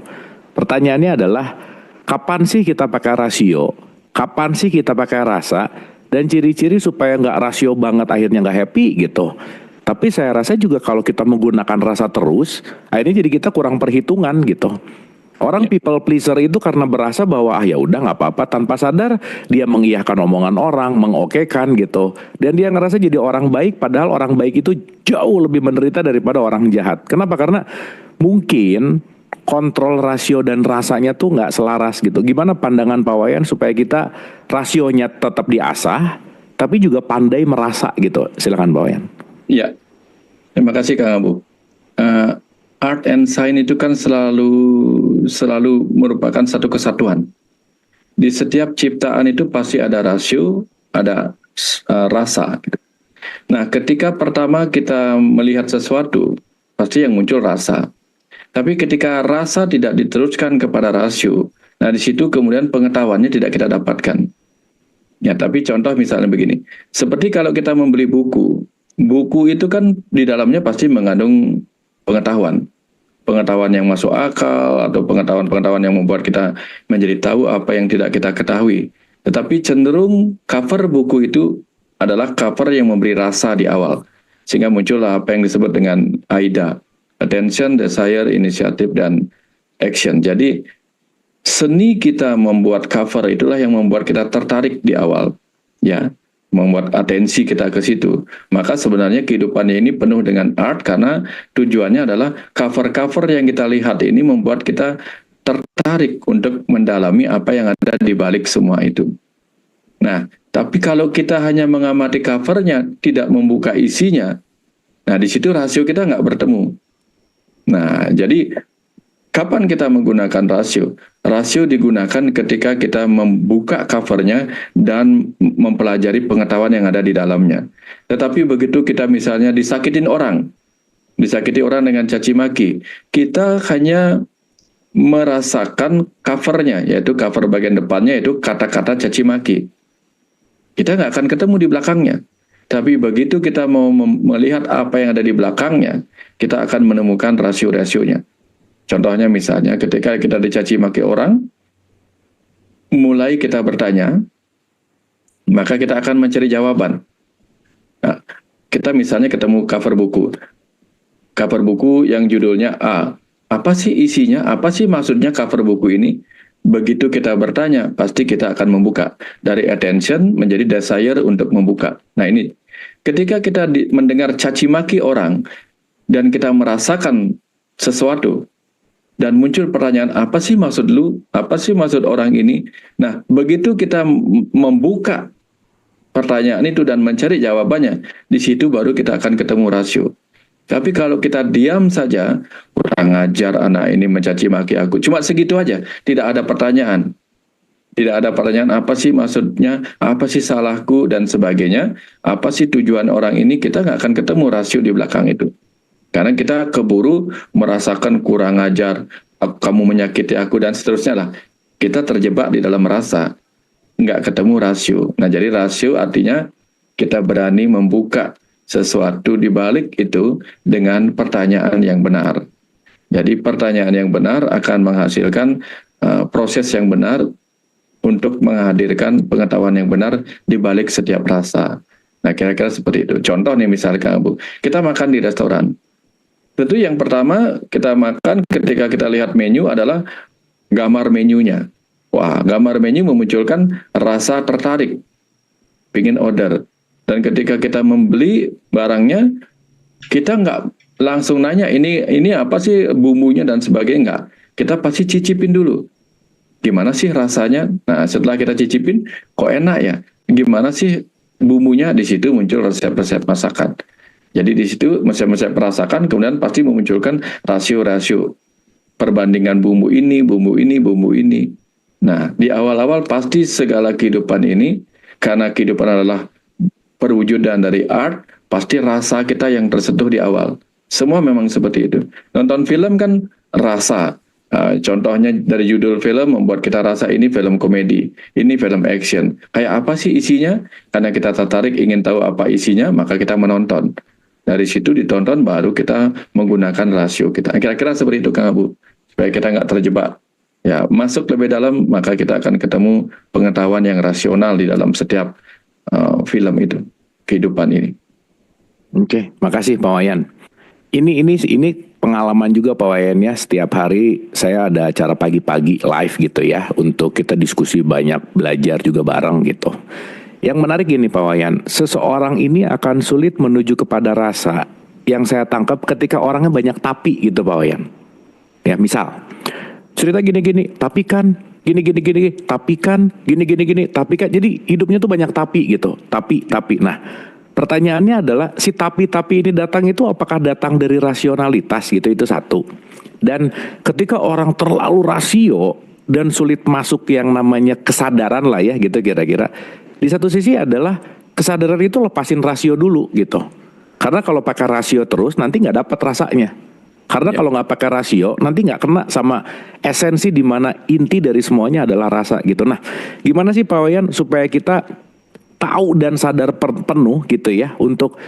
Pertanyaannya adalah kapan sih kita pakai rasio? Kapan sih kita pakai rasa? Dan ciri-ciri supaya nggak rasio banget akhirnya nggak happy gitu. Tapi saya rasa juga kalau kita menggunakan rasa terus, akhirnya jadi kita kurang perhitungan gitu. Orang people pleaser itu karena berasa bahwa ya udah nggak apa-apa, tanpa sadar dia mengiyakan omongan orang, mengokekan gitu. Dan dia ngerasa jadi orang baik, padahal orang baik itu jauh lebih menderita daripada orang jahat. Kenapa? Karena mungkin kontrol rasio dan rasanya tuh nggak selaras gitu. Gimana pandangan Pak Wayan supaya kita rasionya tetap diasah, tapi juga pandai merasa gitu. Silakan Pak Wayan. Ya, terima kasih Kang Abu. Art and science itu kan selalu merupakan satu kesatuan. Di setiap ciptaan itu pasti ada rasio, ada rasa. Gitu. Nah, ketika pertama kita melihat sesuatu, pasti yang muncul rasa. Tapi ketika rasa tidak diteruskan kepada rasio, nah di situ kemudian pengetahuannya tidak kita dapatkan. Ya, tapi contoh misalnya begini, seperti kalau kita membeli buku. Buku itu kan di dalamnya pasti mengandung pengetahuan yang masuk akal atau pengetahuan yang membuat kita menjadi tahu apa yang tidak kita ketahui. Tetapi cenderung cover buku itu adalah cover yang memberi rasa di awal, sehingga muncullah apa yang disebut dengan AIDA, attention, desire, initiative, dan action. Jadi seni kita membuat cover itulah yang membuat kita tertarik di awal, ya. Membuat atensi kita ke situ. Maka sebenarnya kehidupannya ini penuh dengan art karena tujuannya adalah cover-cover yang kita lihat ini membuat kita tertarik untuk mendalami apa yang ada di balik semua itu. Nah, tapi kalau kita hanya mengamati covernya, tidak membuka isinya, nah di situ rasio kita nggak bertemu. Nah, jadi kapan kita menggunakan rasio? Rasio digunakan ketika kita membuka covernya dan mempelajari pengetahuan yang ada di dalamnya. Tetapi begitu kita misalnya disakiti orang dengan caci maki, kita hanya merasakan covernya, yaitu cover bagian depannya itu kata-kata caci maki. Kita nggak akan ketemu di belakangnya. Tapi begitu kita mau melihat apa yang ada di belakangnya, kita akan menemukan rasio-rasionya. Contohnya misalnya ketika kita dicaci maki orang, mulai kita bertanya, maka kita akan mencari jawaban. Nah, kita misalnya ketemu cover buku yang judulnya A. Apa sih isinya? Apa sih maksudnya cover buku ini? Begitu kita bertanya, pasti kita akan membuka. Dari attention menjadi desire untuk membuka. Nah ini, ketika kita mendengar caci maki orang, dan kita merasakan sesuatu, dan muncul pertanyaan, apa sih maksud lu? Apa sih maksud orang ini? Nah, begitu kita membuka pertanyaan itu dan mencari jawabannya, di situ baru kita akan ketemu rasio. Tapi kalau kita diam saja, kurang ajar anak ini mencaci maki aku. Cuma segitu aja, tidak ada pertanyaan. Tidak ada pertanyaan apa sih maksudnya, apa sih salahku, dan sebagainya. Apa sih tujuan orang ini, kita nggak akan ketemu rasio di belakang itu. Karena kita keburu merasakan kurang ajar, kamu menyakiti aku, dan seterusnya lah. Kita terjebak di dalam rasa, nggak ketemu rasio. Nah, jadi rasio artinya kita berani membuka sesuatu di balik itu dengan pertanyaan yang benar. Jadi pertanyaan yang benar akan menghasilkan proses yang benar untuk menghadirkan pengetahuan yang benar di balik setiap rasa. Nah, kira-kira seperti itu. Contoh nih misalkan, Bu, kita makan di restoran. Tentu yang pertama kita makan ketika kita lihat menu adalah gambar menunya. Wah, gambar menu memunculkan rasa tertarik, ingin order. Dan ketika kita membeli barangnya, kita nggak langsung nanya ini apa sih bumbunya dan sebagainya, nggak. Kita pasti cicipin dulu. Gimana sih rasanya? Nah, setelah kita cicipin, kok enak ya? Gimana sih bumbunya? Di situ muncul resep-resep masakan. Jadi di situ resep-resep merasakan, kemudian pasti memunculkan rasio-rasio. Perbandingan bumbu ini, bumbu ini, bumbu ini. Nah, di awal-awal pasti segala kehidupan ini, karena kehidupan adalah perwujudan dari art, pasti rasa kita yang tersentuh di awal. Semua memang seperti itu. Nonton film kan rasa. Contohnya dari judul film membuat kita rasa ini film komedi, ini film action. Kayak apa sih isinya? Karena kita tertarik ingin tahu apa isinya, maka kita menonton. Dari situ ditonton baru kita menggunakan rasio kita. Kira-kira seperti itu Kang Abu. Supaya kita nggak terjebak. Ya, masuk lebih dalam maka kita akan ketemu pengetahuan yang rasional di dalam setiap film itu, kehidupan ini. Oke, makasih Pak Wayan. Ini pengalaman juga Pak Wayan ya. Setiap hari saya ada acara pagi-pagi live gitu ya, untuk kita diskusi banyak, belajar juga bareng gitu. Yang menarik gini Pak Wayan, seseorang ini akan sulit menuju kepada rasa yang saya tangkap ketika orangnya banyak tapi gitu Pak Wayan. Ya misal cerita gini-gini, tapi kan gini, tapi kan gini, tapi kan. Jadi hidupnya tuh banyak tapi gitu, tapi. Nah, pertanyaannya adalah si tapi ini datang itu apakah datang dari rasionalitas gitu, itu satu. Dan ketika orang terlalu rasio dan sulit masuk yang namanya kesadaran lah ya gitu kira-kira. Di satu sisi adalah kesadaran itu lepasin rasio dulu gitu. Karena kalau pakai rasio terus nanti nggak dapat rasanya. Karena kalau nggak pakai rasio nanti nggak kena sama esensi di mana inti dari semuanya adalah rasa gitu. Nah, gimana sih Pak Wayan supaya kita tahu dan sadar penuh gitu ya untuk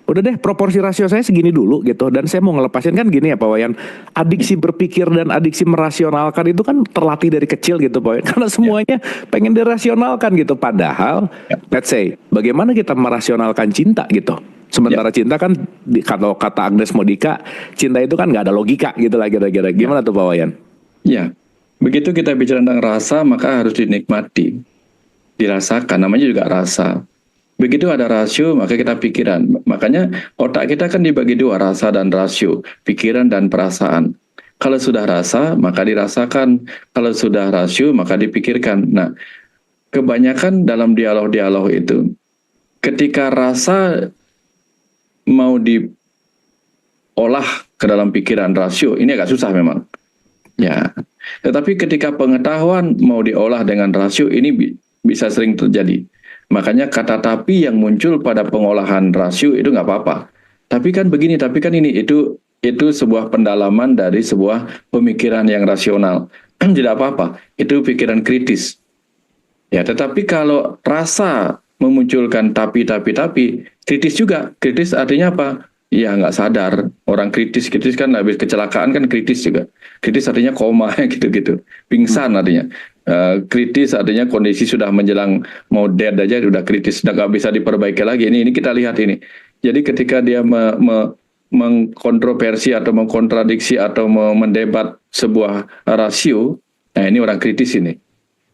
udah deh proporsi rasio saya segini dulu gitu, dan saya mau ngelepasin kan gini ya Pak Wayan, adiksi berpikir dan adiksi merasionalkan itu kan terlatih dari kecil gitu Pak Wayan, karena semuanya pengen dirasionalkan gitu, padahal let's say bagaimana kita merasionalkan cinta gitu. Sementara cinta kan kalau kata Agnes Modika, cinta itu kan nggak ada logika gitu lah kira-kira. Gimana tuh Pak Wayan? Ya, begitu kita bicara tentang rasa maka harus dinikmati, dirasakan, namanya juga rasa. Begitu ada rasio maka kita pikiran. Makanya otak kita kan dibagi dua, rasa dan rasio, pikiran dan perasaan. Kalau sudah rasa maka dirasakan, kalau sudah rasio maka dipikirkan. Nah, kebanyakan dalam dialog-dialog itu ketika rasa mau diolah ke dalam pikiran rasio, ini agak susah memang. Ya, tetapi ketika pengetahuan mau diolah dengan rasio, ini bisa sering terjadi. Makanya kata tapi yang muncul pada pengolahan rasio itu nggak apa-apa. Tapi kan begini, tapi kan ini, itu sebuah pendalaman dari sebuah pemikiran yang rasional. Tidak apa-apa, itu pikiran kritis. Ya, tetapi kalau rasa memunculkan tapi, kritis juga. Kritis artinya apa? Ya nggak sadar. Orang kritis kan habis kecelakaan kan kritis juga. Kritis artinya koma gitu-gitu. Pingsan artinya. Kritis artinya kondisi sudah menjelang mau dead aja, sudah kritis, sudah nggak bisa diperbaiki lagi. Ini kita lihat ini. Jadi ketika dia mengkontroversi atau mengkontradiksi atau mendebat sebuah rasio, nah ini orang kritis ini.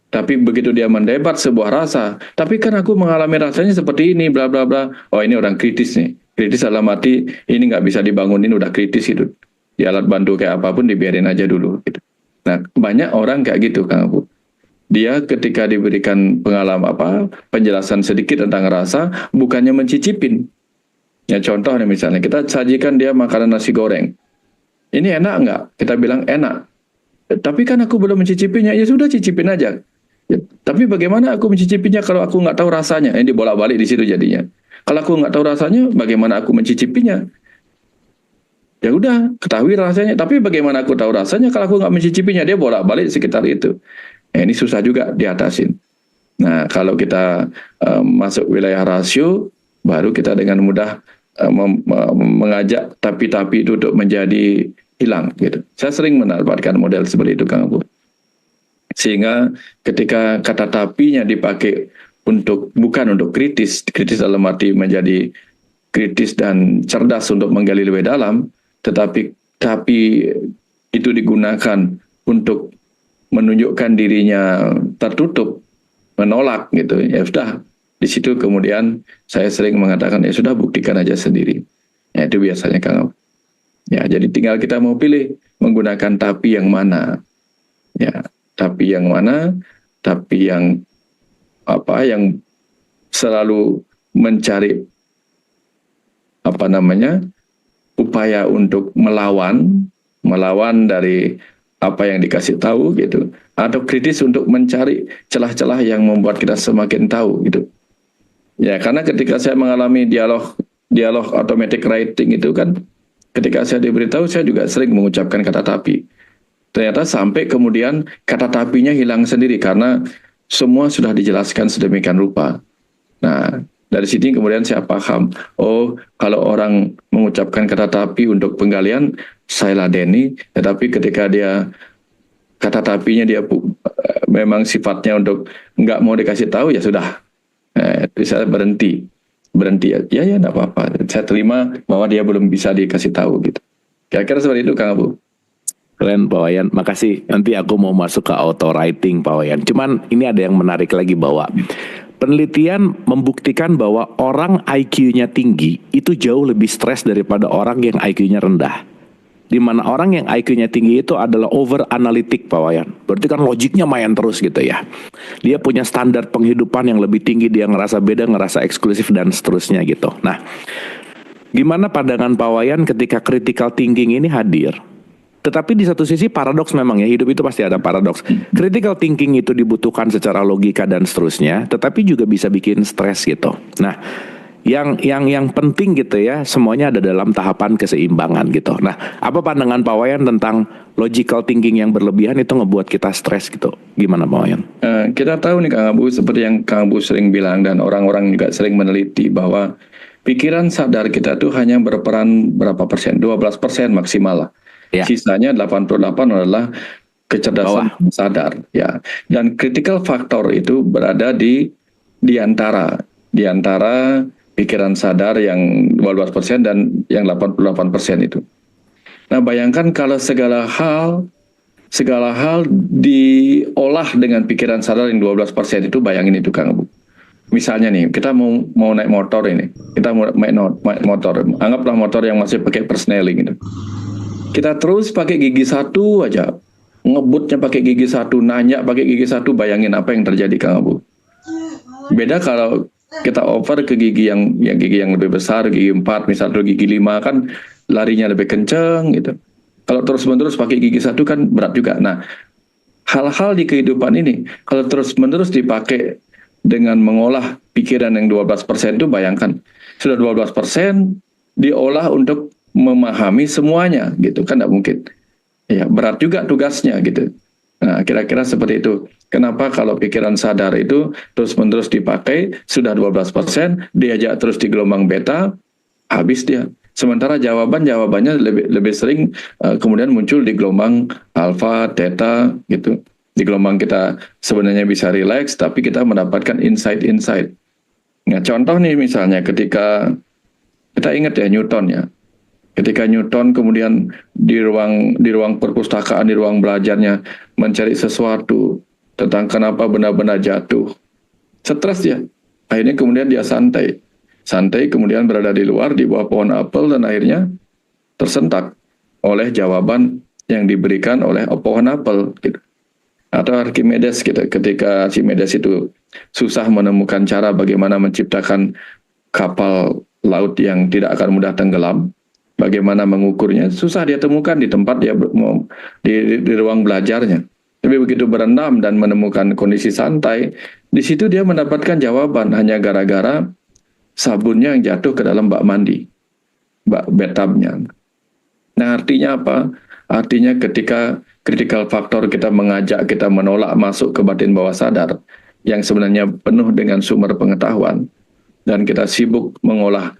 Tapi begitu dia mendebat sebuah rasa, tapi kan aku mengalami rasanya seperti ini, bla bla bla. Oh ini orang kritis nih. Kritis dalam arti ini nggak bisa dibangunin, udah kritis itu. Di alat bantu kayak apapun dibiarin aja dulu. Gitu. Nah banyak orang kayak gitu Kang Abu. Dia ketika diberikan pengalaman penjelasan sedikit tentang rasa, bukannya mencicipin. Ya contoh nih misalnya kita sajikan dia makanan nasi goreng. Ini enak nggak? Kita bilang enak. Tapi kan aku belum mencicipinya. Ya sudah cicipin aja. Ya, tapi bagaimana aku mencicipinya kalau aku nggak tahu rasanya? Ini bolak-balik di situ jadinya. Kalau aku nggak tahu rasanya, bagaimana aku mencicipinya? Ya udah, ketahui rasanya. Tapi bagaimana aku tahu rasanya kalau aku nggak mencicipinya? Dia bolak-balik sekitar itu. Ini susah juga diatasin. Nah, kalau kita masuk wilayah rasio, baru kita dengan mudah mengajak tapi itu untuk menjadi hilang. Gitu. Saya sering mendapatkan model seperti itu, Kang Abu. Sehingga ketika kata tapinya dipakai bukan untuk kritis dalam arti menjadi kritis dan cerdas untuk menggali lebih dalam, tetapi itu digunakan untuk menunjukkan dirinya tertutup, menolak gitu. Ya sudah, di situ kemudian saya sering mengatakan ya sudah buktikan aja sendiri. Ya itu biasanya Kang. Ya jadi tinggal kita mau pilih menggunakan tapi yang mana. Ya. Tapi yang mana? Tapi yang yang selalu mencari upaya untuk melawan dari apa yang dikasih tahu gitu, atau kritis untuk mencari celah-celah yang membuat kita semakin tahu gitu. Ya, karena ketika saya mengalami dialog automatic writing itu kan, ketika saya diberitahu saya juga sering mengucapkan kata tapi. Ternyata sampai kemudian kata tapinya hilang sendiri karena semua sudah dijelaskan sedemikian rupa. Nah, dari sini kemudian saya paham, oh kalau orang mengucapkan kata tapi untuk penggalian, saya ladeni, tetapi ketika dia kata tapinya dia memang sifatnya untuk nggak mau dikasih tahu, ya sudah, bisa berhenti ya nggak apa-apa, saya terima bahwa dia belum bisa dikasih tahu gitu. Kira-kira seperti itu Kang Abu. Keren Pak Wayan, makasih. Nanti aku mau masuk ke auto writing Pak Wayan. Cuman ini ada yang menarik lagi bahwa penelitian membuktikan bahwa orang IQ-nya tinggi itu jauh lebih stres daripada orang yang IQ-nya rendah. Di mana orang yang IQ-nya tinggi itu adalah over analitik Pak Wayan. Berarti kan logiknya main terus gitu ya. Dia punya standar penghidupan yang lebih tinggi, dia ngerasa beda, ngerasa eksklusif dan seterusnya gitu. Nah, gimana pandangan Pak Wayan ketika critical thinking ini hadir? Tetapi di satu sisi paradoks memang ya, hidup itu pasti ada paradoks. Critical thinking itu dibutuhkan secara logika dan seterusnya, tetapi juga bisa bikin stres gitu. Nah, yang penting gitu ya, semuanya ada dalam tahapan keseimbangan gitu. Nah, apa pandangan Pak Wayan tentang logical thinking yang berlebihan itu ngebuat kita stres gitu? Gimana Pak Wayan? Kita tahu nih Kang Abu, seperti yang Kang Abu sering bilang dan orang-orang juga sering meneliti bahwa pikiran sadar kita tuh hanya berperan berapa persen? 12% maksimal lah. Ya. Sisanya 88 adalah kecerdasan sadar ya. Dan critical factor itu berada di antara pikiran sadar yang 12% dan yang 88% itu. Nah, bayangkan kalau segala hal diolah dengan pikiran sadar yang 12% itu, bayangin itu Kang Abu. Misalnya nih, kita mau naik motor ini. Kita mau naik motor. Anggaplah motor yang masih pakai persneling gitu. Kita terus pakai gigi satu aja, ngebutnya pakai gigi satu, nanya pakai gigi satu, bayangin apa yang terjadi Kang Abu. Beda kalau kita over ke gigi yang lebih besar, gigi 4 misalnya, gigi 5 kan larinya lebih kenceng gitu. Kalau terus-menerus pakai gigi satu kan berat juga. Nah, hal-hal di kehidupan ini kalau terus-menerus dipakai dengan mengolah pikiran yang 12% itu, bayangkan sudah 12% diolah untuk memahami semuanya gitu kan, tidak mungkin ya, berat juga tugasnya gitu. Nah, kira-kira seperti itu. Kenapa kalau pikiran sadar itu terus-menerus dipakai, sudah 12%, diajak terus di gelombang beta, habis dia. Sementara jawabannya lebih sering kemudian muncul di gelombang alfa, theta gitu. Di gelombang kita sebenarnya bisa relax, tapi kita mendapatkan insight-insight. Nah, contoh nih misalnya ketika kita ingat ya Newton ya. Ketika Newton kemudian di ruang perpustakaan, di ruang belajarnya mencari sesuatu tentang kenapa benda-benda jatuh, stres ya. Akhirnya kemudian dia santai kemudian berada di luar di bawah pohon apel dan akhirnya tersentak oleh jawaban yang diberikan oleh pohon apel gitu. Atau Archimedes gitu, ketika Archimedes itu susah menemukan cara bagaimana menciptakan kapal laut yang tidak akan mudah tenggelam. Bagaimana mengukurnya, susah dia temukan di tempat dia di ruang belajarnya. Tapi begitu berenam dan menemukan kondisi santai, di situ dia mendapatkan jawaban hanya gara-gara sabunnya yang jatuh ke dalam bak mandi, bathtubnya. Nah, artinya apa? Artinya ketika critical factor kita mengajak kita menolak masuk ke batin bawah sadar yang sebenarnya penuh dengan sumber pengetahuan, dan kita sibuk mengolah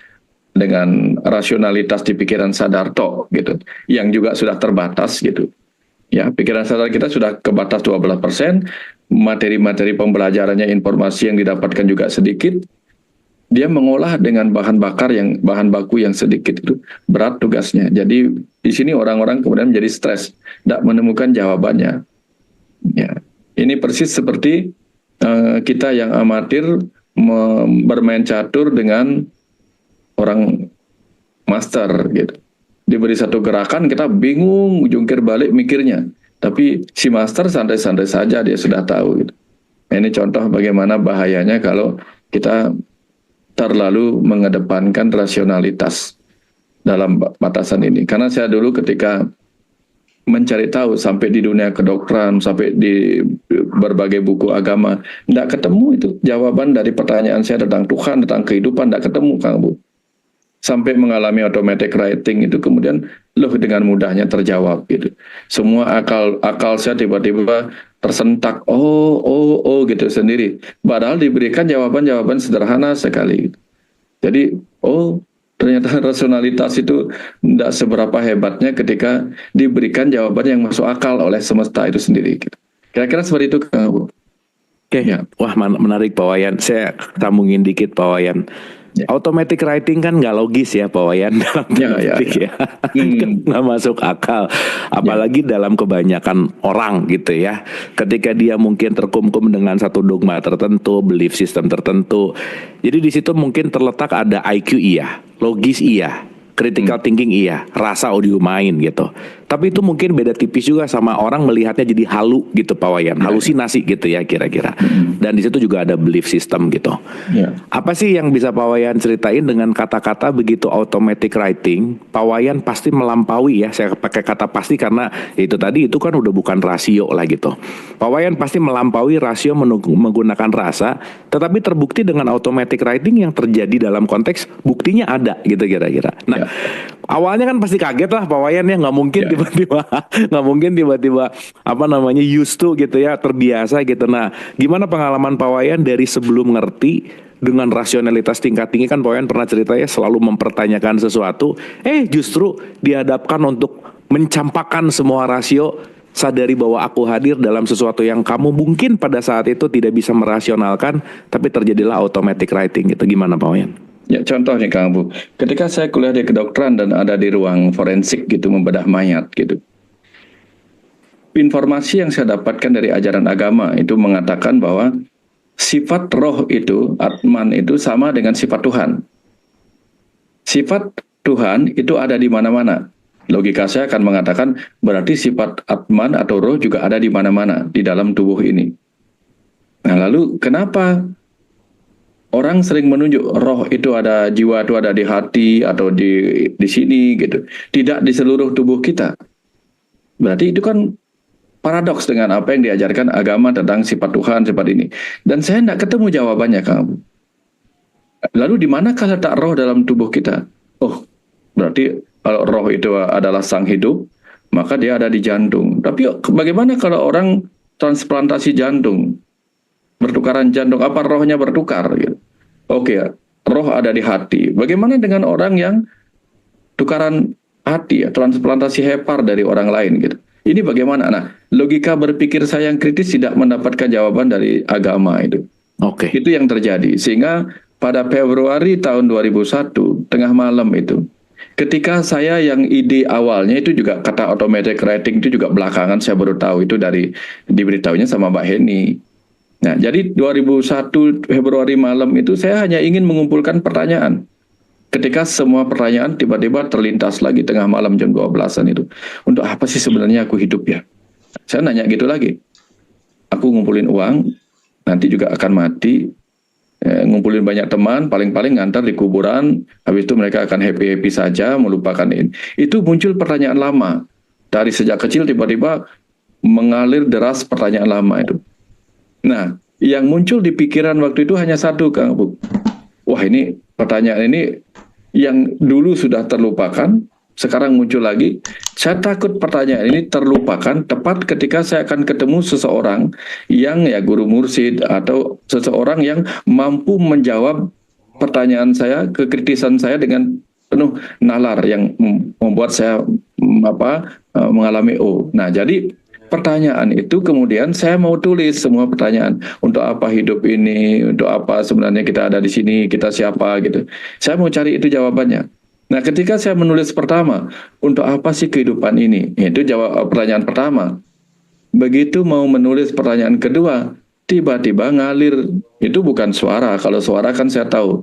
dengan rasionalitas di pikiran sadar toh gitu, yang juga sudah terbatas gitu. Ya, pikiran sadar kita sudah kebatas 12%, materi-materi pembelajarannya, informasi yang didapatkan juga sedikit. Dia mengolah dengan bahan baku yang sedikit, itu berat tugasnya. Jadi di sini orang-orang kemudian menjadi stres, tidak menemukan jawabannya. Ya, ini persis seperti kita yang amatir bermain catur dengan orang master gitu. Diberi satu gerakan, kita bingung, jungkir balik mikirnya. Tapi si master santai-santai saja, dia sudah tahu gitu. Nah, ini contoh bagaimana bahayanya kalau kita terlalu mengedepankan rasionalitas dalam batasan ini. Karena saya dulu ketika mencari tahu sampai di dunia kedokteran, sampai di berbagai buku agama, tidak ketemu itu jawaban dari pertanyaan saya tentang Tuhan, tentang kehidupan, tidak ketemu Kang Abu. Sampai mengalami automatic writing itu kemudian dengan mudahnya terjawab gitu. Semua akal saya tiba-tiba tersentak, oh gitu sendiri. Padahal diberikan jawaban-jawaban sederhana sekali. Jadi ternyata rasionalitas itu tidak seberapa hebatnya ketika diberikan jawaban yang masuk akal oleh semesta itu sendiri. Kira-kira seperti itu, Kang Abu. Oke, ya. Wah menarik Pak Wayan. Saya sambungin dikit Pak Wayan. Ya. Automatic writing kan nggak logis ya Pak Wayan dalam politik ya. Nggak masuk akal. Apalagi dalam kebanyakan orang gitu ya. Ketika dia mungkin terkumkum dengan satu dogma tertentu, belief system tertentu. Jadi di situ mungkin terletak ada IQ iya, logis iya, critical thinking iya, rasa audio main gitu. Tapi itu mungkin beda tipis juga sama orang melihatnya jadi halu gitu Pak Wayan, halusinasi gitu ya kira-kira. Dan di situ juga ada belief system gitu. Apa sih yang bisa Pak Wayan ceritain dengan kata-kata begitu automatic writing? Pak Wayan pasti melampaui ya, saya pakai kata pasti karena itu tadi itu kan udah bukan rasio lah gitu. Pak Wayan pasti melampaui rasio menggunakan rasa, tetapi terbukti dengan automatic writing yang terjadi dalam konteks buktinya ada gitu kira-kira. Nah, awalnya kan pasti kaget lah Pak Wayan ya, nggak mungkin tiba-tiba used to gitu ya, terbiasa gitu. Nah, gimana pengalaman Pak Wayan dari sebelum ngerti dengan rasionalitas tingkat tinggi? Kan Pak Wayan pernah cerita ya selalu mempertanyakan sesuatu, justru dihadapkan untuk mencampakkan semua rasio, sadari bahwa aku hadir dalam sesuatu yang kamu mungkin pada saat itu tidak bisa merasionalkan, tapi terjadilah automatic writing gitu. Gimana Pak Wayan? Ya contoh nih Kang Abu, ketika saya kuliah di kedokteran dan ada di ruang forensik gitu membedah mayat gitu, informasi yang saya dapatkan dari ajaran agama itu mengatakan bahwa sifat roh itu, Atman itu sama dengan sifat Tuhan. Sifat Tuhan itu ada di mana-mana. Logika saya akan mengatakan berarti sifat Atman atau roh juga ada di mana-mana di dalam tubuh ini. Nah lalu kenapa orang sering menunjuk roh itu ada, jiwa itu ada di hati atau di sini gitu, tidak di seluruh tubuh kita? Berarti itu kan paradoks dengan apa yang diajarkan agama tentang sifat Tuhan, sifat ini. Dan saya tidak ketemu jawabannya, Kang. Lalu di manakah letak roh dalam tubuh kita? Berarti kalau roh itu adalah sang hidup, maka dia ada di jantung. Tapi bagaimana kalau orang transplantasi jantung? Bertukaran jantung, apa rohnya bertukar gitu? Roh ada di hati. Bagaimana dengan orang yang tukaran hati ya, transplantasi hepar dari orang lain gitu? Ini bagaimana? Nah, logika berpikir saya yang kritis tidak mendapatkan jawaban dari agama itu. Itu yang terjadi. Sehingga pada Februari tahun 2001, tengah malam itu, ketika saya yang ide awalnya itu juga kata automatic writing itu juga belakangan saya baru tahu itu dari diberitahunya sama Mbak Heni. Nah, jadi 2001 Februari malam itu saya hanya ingin mengumpulkan pertanyaan. Ketika semua pertanyaan tiba-tiba terlintas lagi tengah malam jam 12-an itu. Untuk apa sih sebenarnya aku hidup ya? Saya nanya gitu lagi. Aku ngumpulin uang, nanti juga akan mati. Ngumpulin banyak teman, paling-paling ngantar di kuburan. Habis itu mereka akan happy-happy saja, melupakan ini. Itu muncul pertanyaan lama. Dari sejak kecil tiba-tiba mengalir deras pertanyaan lama itu. Nah, yang muncul di pikiran waktu itu hanya satu, Kang Abu. Wah, ini pertanyaan ini yang dulu sudah terlupakan, sekarang muncul lagi. Saya takut pertanyaan ini terlupakan tepat ketika saya akan ketemu seseorang yang guru mursyid atau seseorang yang mampu menjawab pertanyaan saya, kekritisan saya dengan penuh nalar yang membuat saya mengalami Nah, jadi pertanyaan itu kemudian saya mau tulis semua pertanyaan. Untuk apa hidup ini? Untuk apa sebenarnya kita ada di sini? Kita siapa gitu? Saya mau cari itu jawabannya. Nah, ketika saya menulis pertama, untuk apa sih kehidupan ini? Itu jawab pertanyaan pertama. Begitu mau menulis pertanyaan kedua, tiba-tiba ngalir. Itu bukan suara. Kalau suara kan saya tahu.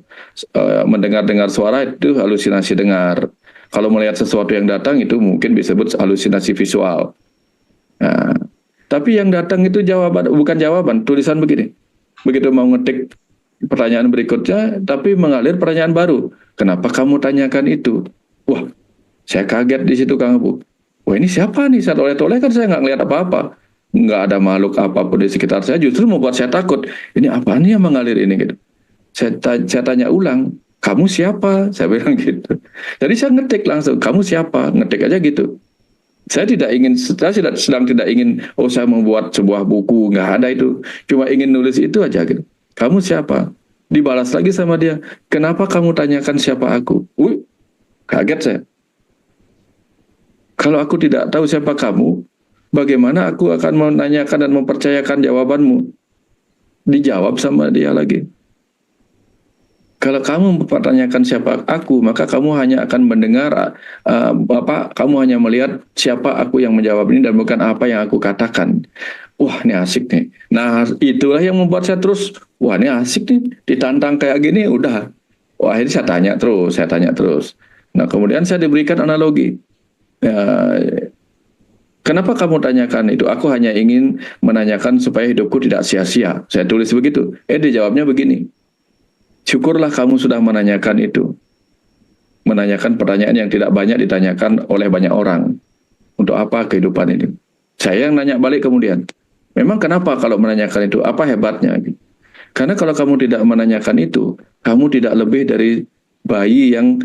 Mendengar-dengar suara itu halusinasi dengar. Kalau melihat sesuatu yang datang itu mungkin disebut halusinasi visual. Nah, tapi yang datang itu bukan jawaban, tulisan begini. Begitu mau ngetik pertanyaan berikutnya, tapi mengalir pertanyaan baru. Kenapa kamu tanyakan itu? Wah, saya kaget di situ Kang Abu. Wah ini siapa nih? Saya toleh-toleh kan saya nggak ngeliat apa-apa. Nggak ada makhluk apapun di sekitar saya, justru membuat saya takut. Ini apa nih yang mengalir ini gitu. Saya tanya ulang, kamu siapa? Saya bilang gitu. Jadi saya ngetik langsung, kamu siapa? Ngetik aja gitu. Saya sedang tidak ingin, saya membuat sebuah buku, nggak ada itu. Cuma ingin nulis itu aja gitu. Kamu siapa? Dibalas lagi sama dia, kenapa kamu tanyakan siapa aku? Wih, kaget saya. Kalau aku tidak tahu siapa kamu, bagaimana aku akan menanyakan dan mempercayakan jawabanmu? Dijawab sama dia lagi. Kalau kamu mempertanyakan siapa aku, maka kamu hanya akan mendengar, kamu hanya melihat siapa aku yang menjawab ini dan bukan apa yang aku katakan. Wah, ini asik nih. Nah, itulah yang membuat saya terus, wah ini asik nih, ditantang kayak gini, udah. Wah, akhirnya saya tanya terus. Nah, kemudian saya diberikan analogi. Kenapa kamu tanyakan itu? Aku hanya ingin menanyakan supaya hidupku tidak sia-sia. Saya tulis begitu. Dia jawabnya begini. Syukurlah kamu sudah menanyakan itu. Menanyakan pertanyaan yang tidak banyak ditanyakan oleh banyak orang. Untuk apa kehidupan ini? Saya yang nanya balik kemudian. Memang kenapa kalau menanyakan itu? Apa hebatnya? Karena kalau kamu tidak menanyakan itu, kamu tidak lebih dari bayi yang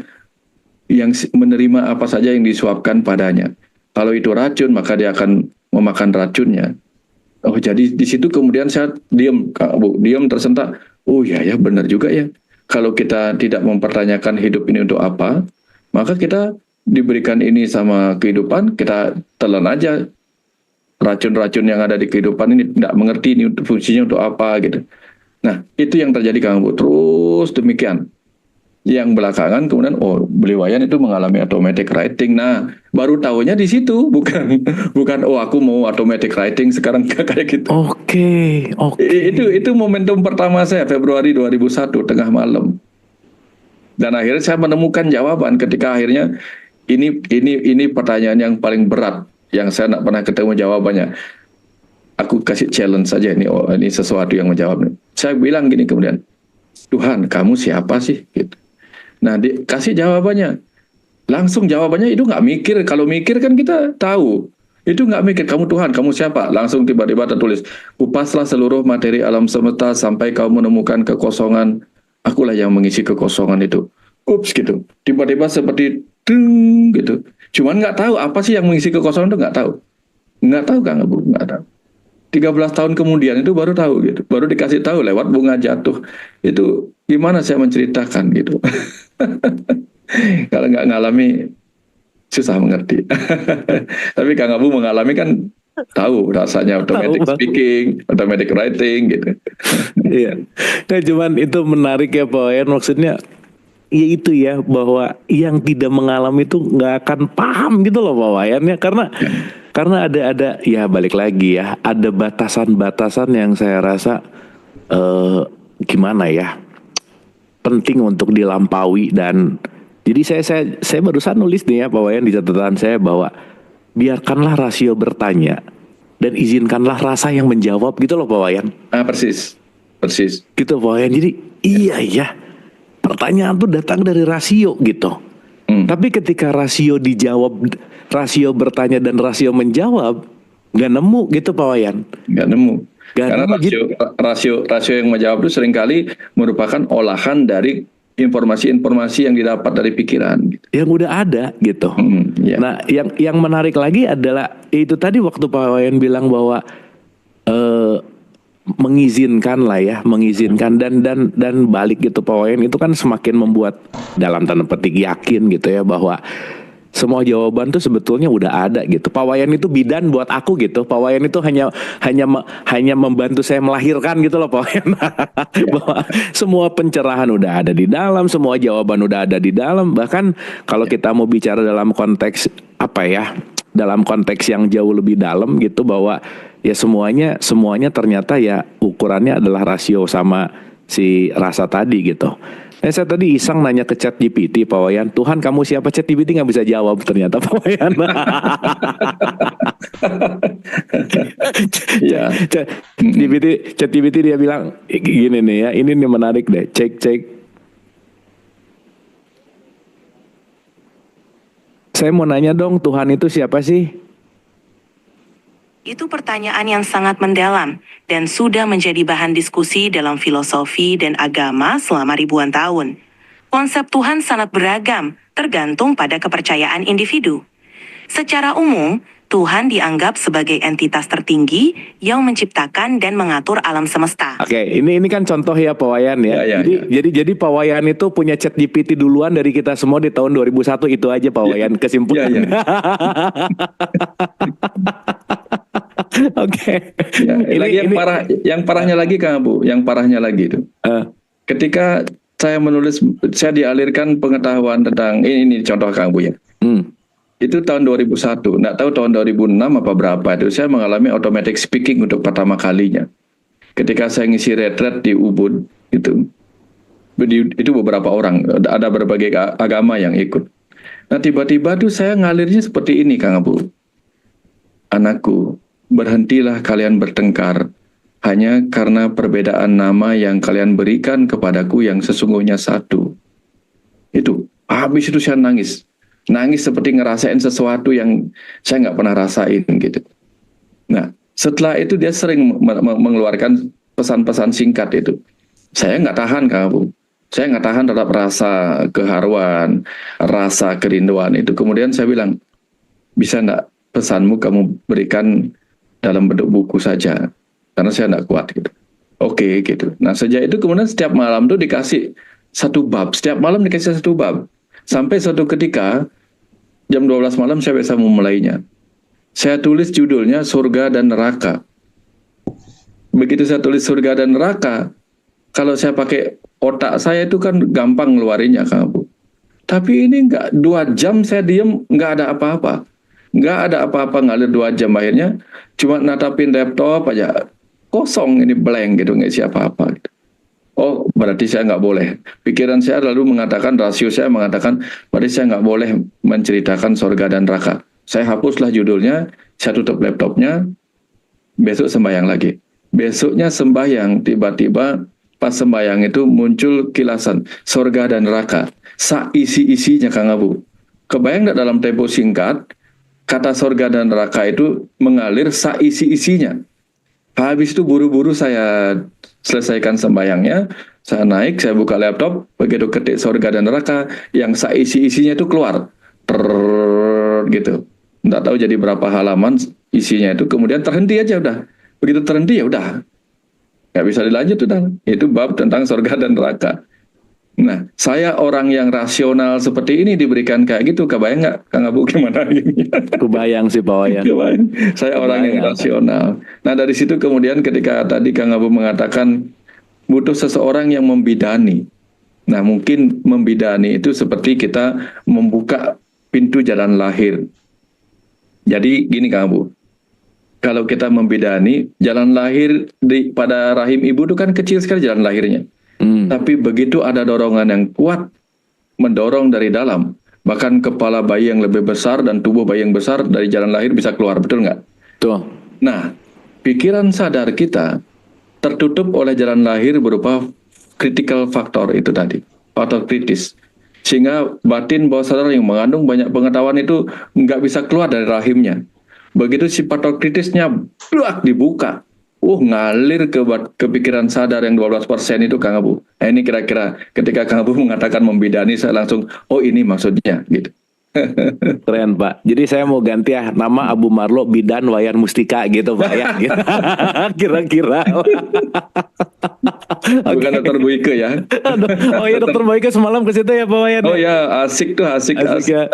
menerima apa saja yang disuapkan padanya. Kalau itu racun, maka dia akan memakan racunnya. Oh, jadi di situ kemudian saya diam tersentak. Oh ya benar juga ya. Kalau kita tidak mempertanyakan hidup ini untuk apa, maka kita diberikan ini sama kehidupan, kita telan aja racun-racun yang ada di kehidupan ini, tidak mengerti ini fungsinya untuk apa gitu. Nah, itu yang terjadi Kang Bu. Terus demikian. Yang belakangan kemudian beliau Wayan itu mengalami automatic writing. Nah, baru tahunya di situ, bukan aku mau automatic writing sekarang kayak gitu. Oke. Itu momentum pertama saya Februari 2001 tengah malam. Dan akhirnya saya menemukan jawaban ketika akhirnya ini pertanyaan yang paling berat yang saya tidak pernah ketemu jawabannya. Aku kasih challenge saja ini sesuatu yang menjawabnya. Saya bilang gini kemudian, Tuhan, kamu siapa sih? Gitu. Nah, dikasih jawabannya. Langsung jawabannya itu nggak mikir. Kalau mikir kan kita tahu. Itu nggak mikir, kamu Tuhan, kamu siapa? Langsung tiba-tiba tertulis, kupaslah seluruh materi alam semesta sampai kau menemukan kekosongan. Akulah yang mengisi kekosongan itu. Ups gitu. Tiba-tiba seperti deng gitu. Cuman nggak tahu apa sih yang mengisi kekosongan itu nggak tahu. Nggak tahu Kang Abu, nggak tahu. 13 tahun kemudian itu baru tahu gitu. Baru dikasih tahu lewat bunga jatuh. Itu gimana saya menceritakan gitu. Kalau nggak ngalami susah mengerti. Tapi Kang Abu mengalami kan tahu rasanya automatic speaking, automatic writing gitu. Iya. Nah, cuman itu menarik ya Pak Wayan, maksudnya ya itu ya, bahwa yang tidak mengalami itu nggak akan paham gitu loh Pak Wayan ya, karena ada ya balik lagi ya, ada batasan-batasan yang saya rasa gimana ya, penting untuk dilampaui. Dan jadi saya barusan nulis nih ya Pak Wayan di catatan saya bahwa biarkanlah rasio bertanya dan izinkanlah rasa yang menjawab gitu loh Pak Wayan. Persis. Gitu Pak Wayan. Jadi iya pertanyaan tuh datang dari rasio gitu. Tapi ketika rasio dijawab, rasio bertanya dan rasio menjawab, nggak nemu gitu Pak Wayan. Nggak nemu. Karena rasio yang menjawab itu seringkali merupakan olahan dari informasi-informasi yang didapat dari pikiran. Gitu. Yang udah ada gitu. Yeah. Nah, yang menarik lagi adalah itu tadi waktu Pak Wayan bilang bahwa mengizinkan dan balik gitu Pak Wayan, itu kan semakin membuat dalam tanda petik yakin gitu ya bahwa semua jawaban tuh sebetulnya udah ada gitu. Pak Wayan itu bidan buat aku gitu. Pak Wayan itu hanya membantu saya melahirkan gitu loh Pak Wayan. Bahwa semua pencerahan udah ada di dalam, semua jawaban udah ada di dalam. Bahkan kalau kita mau bicara dalam konteks dalam konteks yang jauh lebih dalam gitu, bahwa ya semuanya ternyata ya ukurannya adalah rasio sama si rasa tadi gitu. Nah, saya tadi iseng nanya ke ChatGPT Pak Wayan, Tuhan kamu siapa? ChatGPT nggak bisa jawab ternyata Pak Wayan. Ya. ChatGPT dia bilang gini nih ya, ini nih menarik deh, cek Saya mau nanya dong, Tuhan itu siapa sih? Itu pertanyaan yang sangat mendalam dan sudah menjadi bahan diskusi dalam filosofi dan agama selama ribuan tahun. Konsep Tuhan sangat beragam, tergantung pada kepercayaan individu. Secara umum, Tuhan dianggap sebagai entitas tertinggi yang menciptakan dan mengatur alam semesta. Oke, ini kan contoh ya Pak Wayan ya. Jadi Pak Wayan itu punya ChatGPT duluan dari kita semua di tahun 2001, itu aja Pak Wayan kesimpulannya. Oke. Yang parahnya lagi Kang Abu, yang parahnya lagi itu. Ketika saya menulis, saya dialirkan pengetahuan tentang ini contoh Kang Abu ya. Itu tahun 2001, nggak tahu tahun 2006 apa berapa itu saya mengalami automatic speaking untuk pertama kalinya. Ketika saya ngisi retreat di Ubud itu beberapa orang, ada berbagai agama yang ikut. Nah tiba-tiba tuh saya ngalirnya seperti ini Kang Abu. Anakku, berhentilah kalian bertengkar hanya karena perbedaan nama yang kalian berikan kepadaku yang sesungguhnya satu. Itu, habis itu saya nangis seperti ngerasain sesuatu yang saya nggak pernah rasain gitu. Nah, setelah itu dia sering mengeluarkan pesan-pesan singkat itu. Saya nggak tahan Kang Abu. Saya nggak tahan terhadap rasa keharuan, rasa kerinduan itu. Kemudian saya bilang, bisa nggak pesanmu kamu berikan dalam bentuk buku saja, karena saya nggak kuat gitu. Oke gitu. Nah sejak itu kemudian setiap malam tuh dikasih satu bab, sampai suatu ketika jam 12 malam saya bisa memulainya. Saya tulis judulnya Surga dan Neraka. Begitu saya tulis surga dan neraka, kalau saya pakai otak saya itu kan gampang ngeluarinnya Kang Abu. Tapi ini enggak, 2 jam saya diem, enggak ada apa-apa. Ngalir 2 jam, akhirnya cuma natapin laptop aja, kosong ini, blank gitu, nggak siapa apa gitu. Oh berarti saya nggak boleh. Pikiran saya lalu mengatakan, rasio saya mengatakan, berarti saya nggak boleh menceritakan surga dan neraka. Saya hapuslah judulnya, saya tutup laptopnya, besok sembahyang lagi. Besoknya sembahyang, tiba-tiba pas sembahyang itu muncul kilasan surga dan neraka. Isi-isinya Kang Abu. Kebayang nggak dalam tempo singkat, kata surga dan neraka itu mengalir isi-isinya. Habis itu buru-buru saya selesaikan sembahyangnya, saya naik, saya buka laptop, begitu ketik surga dan neraka, yang isi-isinya itu keluar. Gitu. Nggak tahu jadi berapa halaman isinya itu, kemudian terhenti aja udah. Begitu terhenti ya udah. Nggak bisa dilanjut udah. Itu bab tentang surga dan neraka. Nah, saya orang yang rasional seperti ini diberikan kayak gitu, kebayang nggak Kang Abu gimana ini? Kebayang sih Pak Wayan. Saya orang yang rasional. Nah dari situ kemudian ketika tadi Kang Abu mengatakan butuh seseorang yang membidani. Nah mungkin membidani itu seperti kita membuka pintu jalan lahir. Jadi gini Kang Abu, kalau kita membidani jalan lahir pada rahim ibu itu kan kecil sekali jalan lahirnya. Tapi begitu ada dorongan yang kuat mendorong dari dalam, bahkan kepala bayi yang lebih besar dan tubuh bayi yang besar dari jalan lahir bisa keluar, betul nggak? Betul. Nah, pikiran sadar kita tertutup oleh jalan lahir berupa critical factor itu tadi, faktor kritis, sehingga batin bawah sadar yang mengandung banyak pengetahuan itu nggak bisa keluar dari rahimnya. Begitu si faktor kritisnya dibuka, ngalir ke pikiran sadar yang 12% itu Kang Abu. Nah, ini kira-kira ketika Kang Abu mengatakan membidani, saya langsung, oh ini maksudnya gitu. Keren Pak. Jadi saya mau ganti ya nama Abu Marlo Bidan Wayan Mustika gitu Pak ya. Kira-kira. Bukan Dr. Boyke ya. Oh iya Dr. Boyke semalam ke situ ya Pak Wayan. Oh ya asik ya.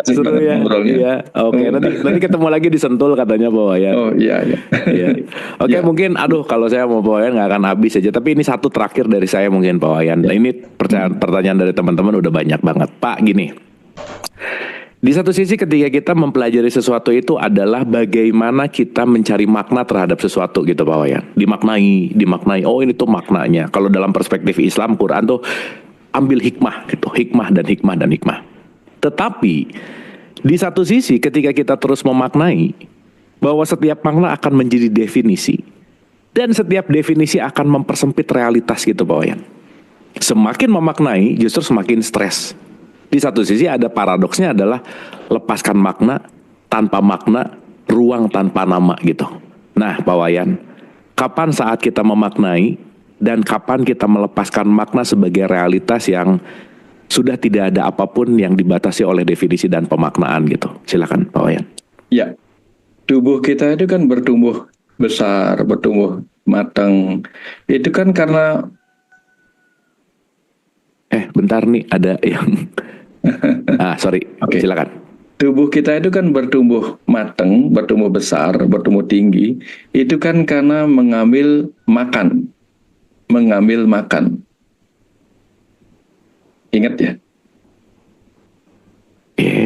Seru ya. Iya. Oke, nanti ketemu lagi di Sentul katanya Pak Wayan. Oh iya. Oke, mungkin kalau saya mau Pak Wayan nggak akan habis aja. Tapi ini satu terakhir dari saya mungkin Pak Wayan. Nah, ini pertanyaan dari teman-teman udah banyak banget. Pak gini. Di satu sisi ketika kita mempelajari sesuatu itu adalah bagaimana kita mencari makna terhadap sesuatu gitu Pak Wayan. Dimaknai. Oh ini tuh maknanya. Kalau dalam perspektif Islam, Quran tuh ambil hikmah gitu. Hikmah dan hikmah. Tetapi di satu sisi ketika kita terus memaknai bahwa setiap makna akan menjadi definisi. Dan setiap definisi akan mempersempit realitas gitu Pak Wayan. Semakin memaknai justru semakin stres. Di satu sisi ada paradoksnya adalah lepaskan makna tanpa makna, ruang tanpa nama gitu. Nah Pak Wayan, kapan saat kita memaknai dan kapan kita melepaskan makna sebagai realitas yang sudah tidak ada apapun yang dibatasi oleh definisi dan pemaknaan gitu. Silakan Pak Wayan. Ya, tubuh kita itu kan bertumbuh besar, bertumbuh matang. Itu kan karena bentar nih ada yang sorry. Oke. Silakan. Tubuh kita itu kan bertumbuh matang, bertumbuh besar, bertumbuh tinggi. Itu kan karena mengambil makan. Ingat ya?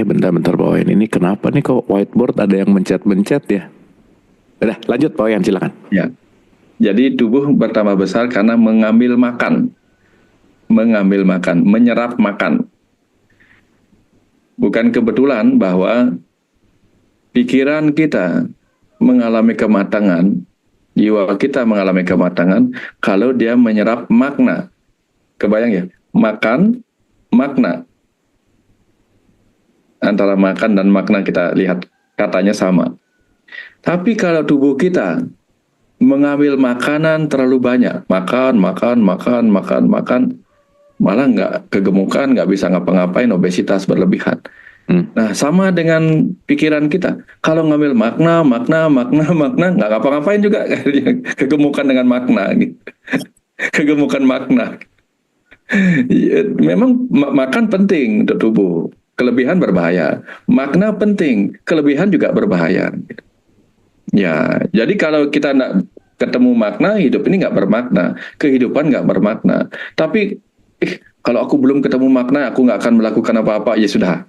Bentar Pak Wayan. Ini kenapa nih kok whiteboard ada yang mencet-mencet ya? Udah, lanjut Pak Wayan, silakan. Ya. Jadi tubuh bertambah besar karena mengambil makan, menyerap makan. Bukan kebetulan bahwa pikiran kita mengalami kematangan, jiwa kita mengalami kematangan kalau dia menyerap makna. Kebayang ya? Makan, makna. Antara makan dan makna kita lihat katanya sama. Tapi kalau tubuh kita mengambil makanan terlalu banyak, makan, malah nggak kegemukan, nggak bisa ngapa-ngapain, obesitas berlebihan. Nah, sama dengan pikiran kita. Kalau ngambil makna, nggak ngapa-ngapain juga, kegemukan dengan makna. Gitu. Kegemukan makna. Memang makan penting untuk tubuh, kelebihan berbahaya. Makna penting, kelebihan juga berbahaya. Ya, jadi kalau kita nggak ketemu makna, hidup ini nggak bermakna, kehidupan nggak bermakna. Tapi kalau aku belum ketemu makna, aku nggak akan melakukan apa-apa. Ya sudah.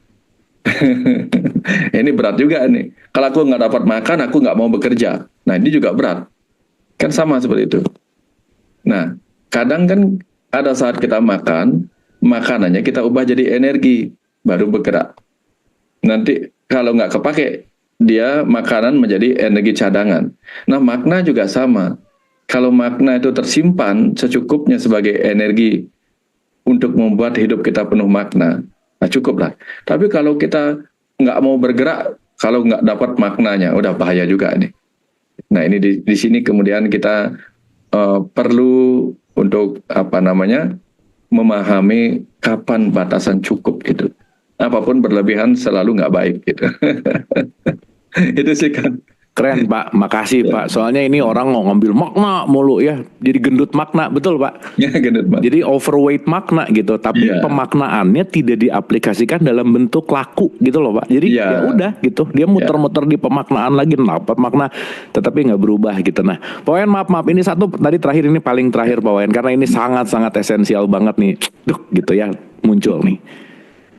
Ini berat juga nih. Kalau aku nggak dapat makan, aku nggak mau bekerja. Nah, ini juga berat. Kan sama seperti itu. Nah, kadang kan ada saat kita makan, makanannya kita ubah jadi energi, baru bergerak. Nanti kalau nggak kepake, dia makanan menjadi energi cadangan. Nah, makna juga sama. Kalau makna itu tersimpan secukupnya sebagai energi untuk membuat hidup kita penuh makna, nah cukuplah. Tapi kalau kita nggak mau bergerak, kalau nggak dapat maknanya, udah bahaya juga nih. Nah, ini di sini kemudian kita perlu untuk memahami kapan batasan cukup gitu. Apapun berlebihan selalu nggak baik gitu. Itu sih kan. Keren Pak, makasih Pak. Soalnya ini orang mau ngambil makna mulu ya, jadi gendut makna, betul Pak? Ya, gendut makna. Jadi overweight makna gitu, tapi pemaknaannya tidak diaplikasikan dalam bentuk laku gitu loh Pak. Jadi ya udah gitu, dia muter-muter di pemaknaan lagi, dapat makna, tetapi nggak berubah gitu. Nah, Pak Wayan maaf, ini satu tadi terakhir, ini paling terakhir Pak Wayan, karena ini sangat-sangat esensial banget nih, gitu ya, muncul nih.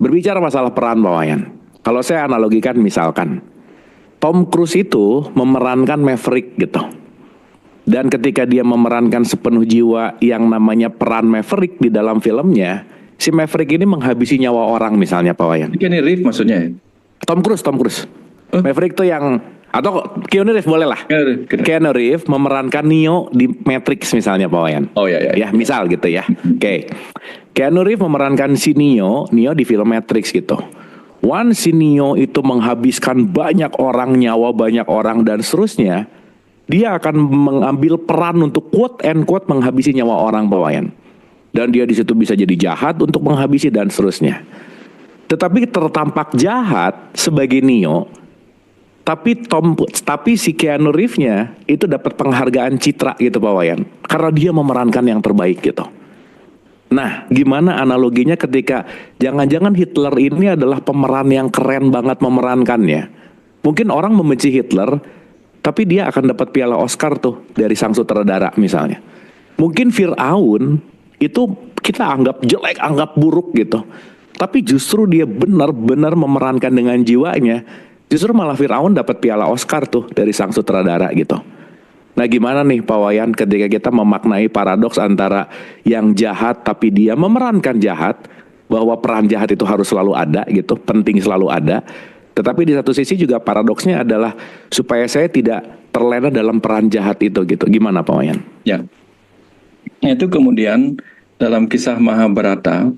Berbicara masalah peran Pak Wayan, kalau saya analogikan misalkan, Tom Cruise itu memerankan Maverick gitu. Dan ketika dia memerankan sepenuh jiwa yang namanya peran Maverick di dalam filmnya, si Maverick ini menghabisi nyawa orang misalnya Pak Wayan. Keanu Reeves maksudnya ya? Tom Cruise. Maverick itu yang, atau Keanu Reeves boleh lah. Keanu Reeves memerankan Neo di Matrix misalnya Pak Wayan. Oh ya. Ya misal gitu ya. Oke. Keanu Reeves memerankan si Neo di film Matrix gitu. Once si Neo itu menghabiskan banyak orang, nyawa banyak orang dan seterusnya, dia akan mengambil peran untuk quote and quote menghabisi nyawa orang Pak Wayan. Dan dia di situ bisa jadi jahat untuk menghabisi dan seterusnya. Tetapi tertampak jahat sebagai Neo, tapi si Keanu Reeves-nya itu dapat penghargaan citra gitu Pak Wayan, karena dia memerankan yang terbaik gitu. Nah, gimana analoginya ketika jangan-jangan Hitler ini adalah pemeran yang keren banget memerankannya. Mungkin orang membenci Hitler, tapi dia akan dapat piala Oscar tuh dari sang sutradara misalnya. Mungkin Fir'aun itu kita anggap jelek, anggap buruk gitu. Tapi justru dia benar-benar memerankan dengan jiwanya. Justru malah Fir'aun dapat piala Oscar tuh dari sang sutradara gitu. Nah gimana nih Pak Wayan ketika kita memaknai paradoks antara yang jahat tapi dia memerankan jahat, bahwa peran jahat itu harus selalu ada gitu, penting selalu ada. Tetapi di satu sisi juga paradoksnya adalah supaya saya tidak terlena dalam peran jahat itu gitu. Gimana Pak Wayan? Ya, itu kemudian dalam kisah Mahabharata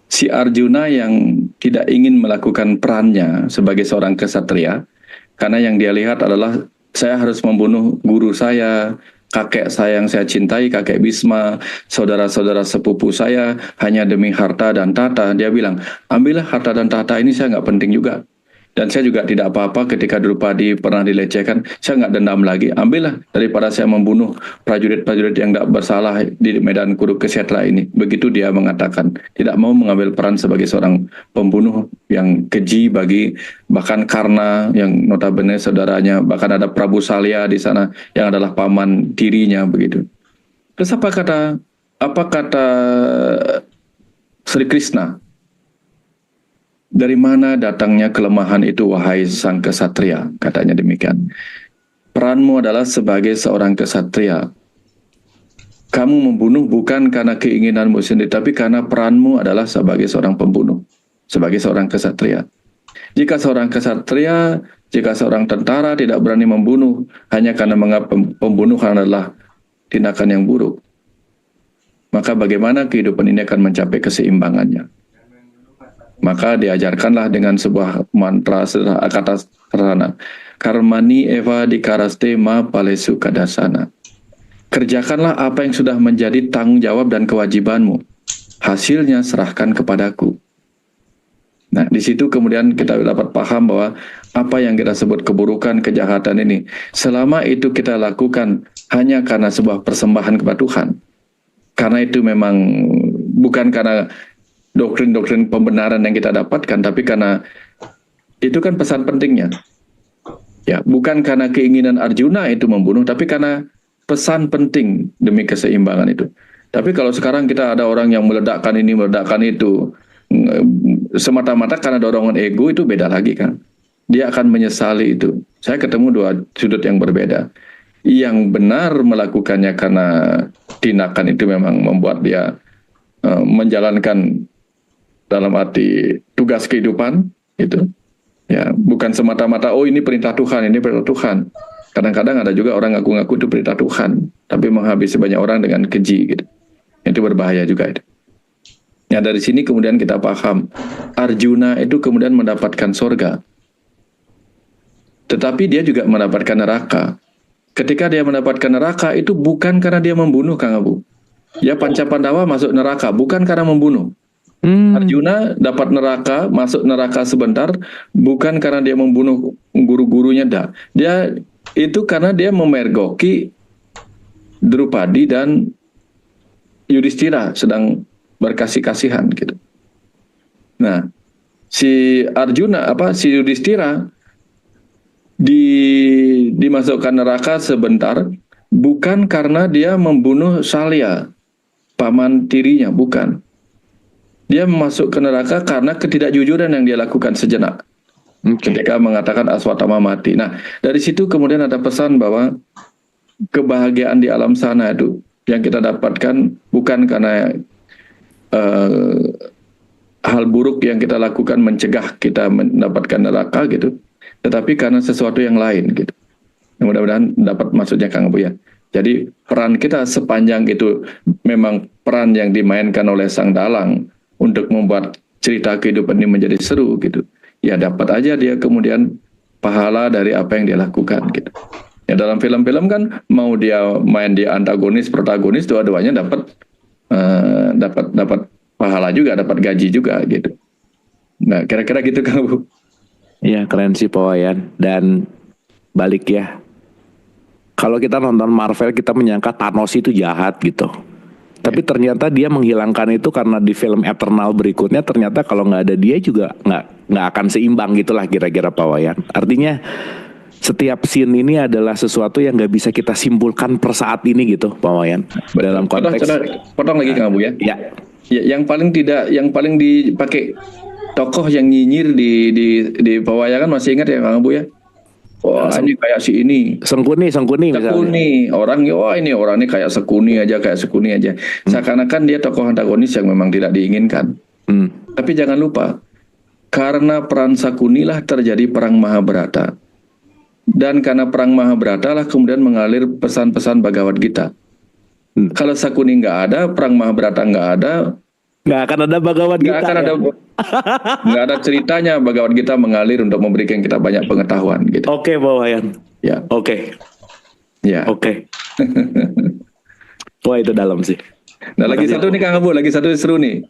si Arjuna yang tidak ingin melakukan perannya sebagai seorang kesatria, karena yang dia lihat adalah saya harus membunuh guru saya, kakek saya yang saya cintai, kakek Bhisma, saudara-saudara sepupu saya hanya demi harta dan tahta. Dia bilang, ambillah harta dan tahta ini, saya nggak penting juga. Dan saya juga tidak apa-apa ketika Drupadi pernah dilecehkan, saya nggak dendam lagi. Ambillah daripada saya membunuh prajurit-prajurit yang tidak bersalah di medan Kurukshetra ini. Begitu dia mengatakan, tidak mau mengambil peran sebagai seorang pembunuh yang keji bagi bahkan Karna yang notabene saudaranya, bahkan ada Prabu Salya di sana yang adalah paman tirinya begitu. Terus apa kata Sri Krishna? Dari mana datangnya kelemahan itu, wahai sang kesatria? Katanya demikian. Peranmu adalah sebagai seorang kesatria. Kamu membunuh bukan karena keinginanmu sendiri, tapi karena peranmu adalah sebagai seorang pembunuh, sebagai seorang kesatria. Jika seorang kesatria, jika seorang tentara tidak berani membunuh hanya karena menganggap pembunuhan adalah tindakan yang buruk, maka bagaimana kehidupan ini akan mencapai keseimbangannya? Maka diajarkanlah dengan sebuah mantra kata sederhana, karmani eva dikaraste ma palesu kadasana. Kerjakanlah apa yang sudah menjadi tanggung jawab dan kewajibanmu, hasilnya serahkan kepadaku. Nah, di situ kemudian kita dapat paham bahwa apa yang kita sebut keburukan, kejahatan ini, selama itu kita lakukan hanya karena sebuah persembahan kepada Tuhan, karena itu memang bukan karena doktrin-doktrin pembenaran yang kita dapatkan, tapi karena itu kan pesan pentingnya. Ya, bukan karena keinginan Arjuna itu membunuh, tapi karena pesan penting demi keseimbangan itu. Tapi kalau sekarang kita ada orang yang meledakkan ini, meledakkan itu, semata-mata karena dorongan ego, itu beda lagi kan. Dia akan menyesali itu. Saya ketemu dua sudut yang berbeda. Yang benar melakukannya karena tindakan itu memang membuat dia menjalankan dalam arti tugas kehidupan itu, ya bukan semata-mata oh ini perintah Tuhan, ini perintah Tuhan. Kadang-kadang ada juga orang ngaku-ngaku itu perintah Tuhan, tapi menghabisi banyak orang dengan keji gitu. Itu berbahaya juga itu. Ya, dari sini kemudian kita paham Arjuna itu kemudian mendapatkan surga, tetapi dia juga mendapatkan neraka. Ketika dia mendapatkan neraka itu bukan karena dia membunuh, Kang Abu. Ya, Pancapandawa masuk neraka bukan karena membunuh. Arjuna dapat neraka, masuk neraka sebentar, bukan karena dia membunuh guru-gurunya, dah. Dia itu karena dia memergoki Drupadi dan Yudhistira sedang berkasih-kasihan gitu. Nah, si Yudhistira dimasukkan neraka sebentar bukan karena dia membunuh Salya, paman tirinya, bukan. Dia masuk ke neraka karena ketidakjujuran yang dia lakukan sejenak. Ketika mengatakan Aswatthama mati. Nah, dari situ kemudian ada pesan bahwa kebahagiaan di alam sana itu yang kita dapatkan bukan karena hal buruk yang kita lakukan mencegah kita mendapatkan neraka gitu, tetapi karena sesuatu yang lain gitu. Mudah-mudahan dapat maksudnya Kang Abu ya. Jadi peran kita sepanjang itu memang peran yang dimainkan oleh sang dalang untuk membuat cerita kehidupan ini menjadi seru gitu. Ya dapat aja dia kemudian pahala dari apa yang dia lakukan gitu. Ya dalam film-film kan mau dia main di antagonis, protagonis, dua-duanya dapat pahala juga, dapat gaji juga gitu. Nah kira-kira gitu Kang Bu. Iya keren sih Pak Wayan. Dan balik ya, kalau kita nonton Marvel kita menyangka Thanos itu jahat gitu. Tapi ternyata dia menghilangkan itu karena di film Eternal berikutnya ternyata kalau nggak ada dia juga nggak akan seimbang gitulah kira-kira Pak Wayan. Artinya setiap scene ini adalah sesuatu yang nggak bisa kita simpulkan per saat ini gitu Pak Wayan. Dalam konteks. Potong lagi Kang Abu ya. Ya. Yang paling dipakai tokoh yang nyinyir di pewayangan masih ingat ya Kang Abu ya? Wah ini kayak si ini Sengkuni misalnya. Orang ini kayak Sekuni aja. Seakan-akan dia tokoh antagonis yang memang tidak diinginkan. Tapi jangan lupa, karena peran Sakuni lah terjadi perang Mahabharata. Dan karena perang Mahabharata lah kemudian mengalir pesan-pesan Bhagavad Gita. Kalau Sakuni nggak ada, perang Mahabharata nggak ada, Nggak akan ada Bhagavad Nggak Gita. akan ada, nggak ada ceritanya Bhagavad Gita mengalir untuk memberikan kita banyak pengetahuan gitu. Oke, Pak Wayan. Ya, Oke. ya. Oke. Wah, itu dalam sih. Nah, lagi satu nih Kang Abu, lagi satu seru nih.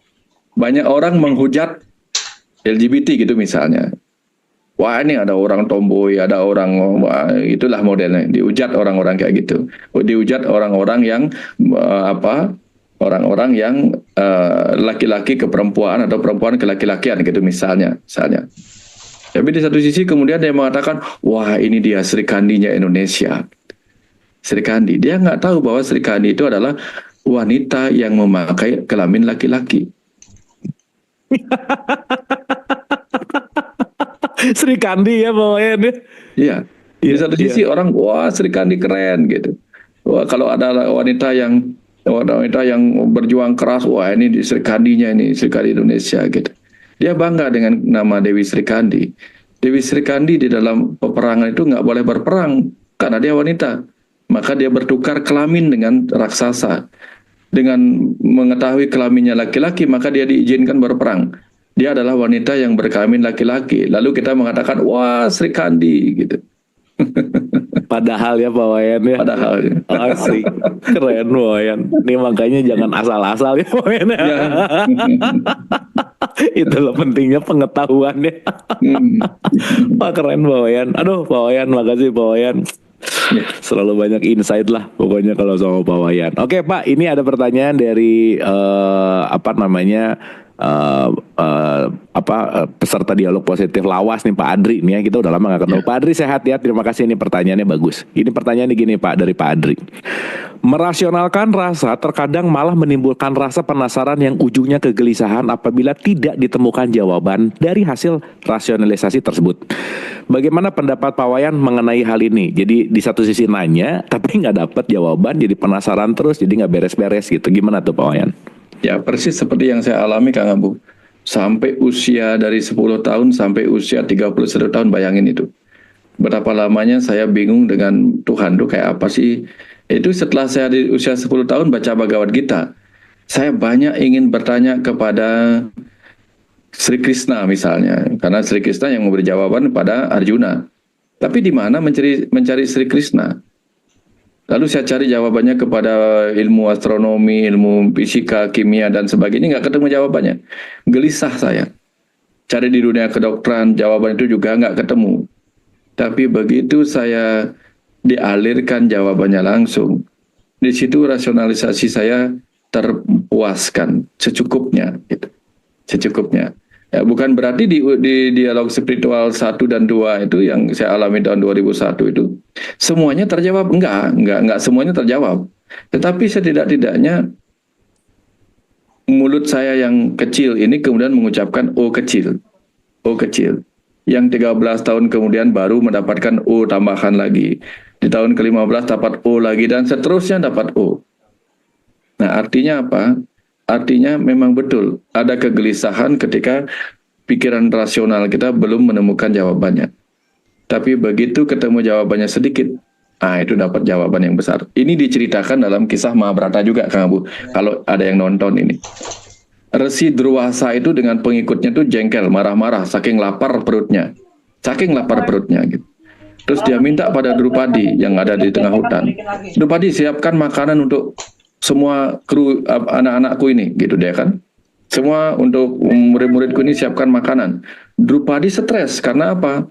Banyak orang menghujat LGBT gitu misalnya. Wah, ini ada orang tomboy, ada orang, wah, itulah modelnya. Dihujat orang-orang kayak gitu. Dihujat orang-orang yang orang-orang yang laki-laki ke perempuan atau perempuan ke laki-lakian gitu misalnya. Tapi di satu sisi kemudian dia mengatakan, wah ini dia Sri Kandinya Indonesia. Sri Kandi, dia nggak tahu bahwa Sri Kandi itu adalah wanita yang memakai kelamin laki-laki. Sri Kandi ya Pak Wayan ya. Iya. Di satu sisi orang, wah Sri Kandi keren gitu. Wah kalau ada wanita yang berjuang keras, wah ini di Sri Kandinya ini, Sri Kandi Indonesia gitu. Dia bangga dengan nama Dewi Sri Kandi. Dewi Sri Kandi di dalam peperangan itu nggak boleh berperang karena dia wanita. Maka dia bertukar kelamin dengan raksasa. Dengan mengetahui kelaminnya laki-laki, maka dia diizinkan berperang. Dia adalah wanita yang berkelamin laki-laki. Lalu kita mengatakan, wah Sri Kandi gitu. Padahal ya Pak Wayan ya. Padahal ya. Asik. Keren Pak Wayan. Ini makanya jangan asal-asal ya Pak Wayan ya. Itulah pentingnya pengetahuan ya. Pak keren Pak Wayan. Aduh Pak Wayan, makasih Pak Wayan. Selalu banyak insight lah pokoknya kalau sama Pak Wayan. Oke Pak, ini ada pertanyaan dari peserta dialog positif Lawas nih Pak Adri nih ya, kita udah lama gak ketemu. Pak Adri sehat ya, terima kasih, ini pertanyaannya bagus. Ini pertanyaannya gini Pak, dari Pak Adri. Merasionalkan rasa terkadang malah menimbulkan rasa penasaran yang ujungnya kegelisahan apabila tidak ditemukan jawaban dari hasil rasionalisasi tersebut. Bagaimana pendapat Pak Wayan mengenai hal ini? Jadi di satu sisi nanya tapi nggak dapat jawaban, jadi penasaran terus, jadi nggak beres-beres gitu. Gimana tuh Pak Wayan? Ya persis seperti yang saya alami Kang Abu. Sampai usia dari 10 tahun sampai usia 31 tahun, bayangin itu. Berapa lamanya saya bingung dengan Tuhan tuh kayak apa sih. Itu setelah saya di usia 10 tahun baca Bhagavad Gita. Saya banyak ingin bertanya kepada Sri Krishna misalnya. Karena Sri Krishna yang memberi jawaban pada Arjuna. Tapi di mana mencari Sri Krishna? Lalu saya cari jawabannya kepada ilmu astronomi, ilmu fisika, kimia, dan sebagainya. Nggak ketemu jawabannya. Gelisah saya. Cari di dunia kedokteran, jawaban itu juga nggak ketemu. Tapi begitu saya dialirkan jawabannya langsung, di situ rasionalisasi saya terpuaskan secukupnya. Gitu. Secukupnya. Ya, bukan berarti di dialog spiritual 1 dan 2 itu yang saya alami tahun 2001 itu semuanya terjawab. Enggak semuanya terjawab. Tetapi setidak-tidaknya mulut saya yang kecil ini kemudian mengucapkan oh kecil. Oh kecil. Yang 13 tahun kemudian baru mendapatkan oh tambahan lagi. Di tahun ke-15 dapat oh lagi dan seterusnya dapat oh. Nah, artinya apa? Artinya memang betul ada kegelisahan ketika pikiran rasional kita belum menemukan jawabannya. Tapi begitu ketemu jawabannya sedikit, itu dapat jawaban yang besar. Ini diceritakan dalam kisah Mahabharata juga Kang Abu. Kalau ada yang nonton ini. Resi Durwasa itu dengan pengikutnya tuh jengkel, marah-marah, saking lapar perutnya. Saking lapar perutnya gitu. Terus dia minta pada Drupadi yang ada di tengah hutan. Drupadi siapkan makanan untuk semua kru anak-anakku ini gitu dia kan. Semua untuk murid-muridku ini siapkan makanan. Drupadi stres karena apa?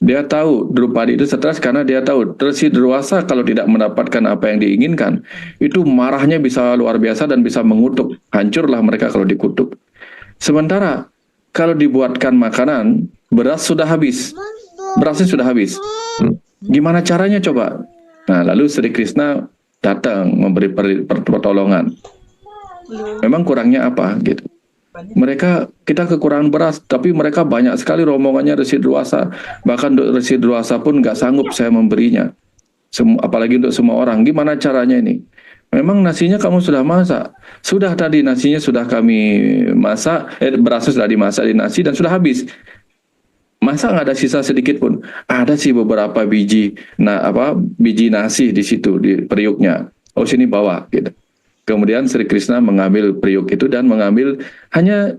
Dia tahu Drupadi itu stres karena dia tahu Resi Durwasa kalau tidak mendapatkan apa yang diinginkan, itu marahnya bisa luar biasa dan bisa mengutuk. Hancurlah mereka kalau dikutuk. Sementara kalau dibuatkan makanan, beras sudah habis. Berasnya sudah habis. Gimana caranya coba? Nah, lalu Sri Krishna datang memberi pertolongan. Memang kurangnya apa gitu. Kita kekurangan beras, tapi mereka banyak sekali rombongannya Resi Durwasa. Bahkan Resi Durwasa pun nggak sanggup saya memberinya. Apalagi untuk semua orang. Gimana caranya ini? Memang nasinya kamu sudah masak. Sudah tadi nasinya sudah kami masak, berasnya sudah dimasak di nasi dan sudah habis. Masa nggak ada sisa sedikit pun? Ada sih beberapa biji, biji nasi di situ di periuknya. Oh sini bawa gitu. Kemudian Sri Krishna mengambil periuk itu dan mengambil hanya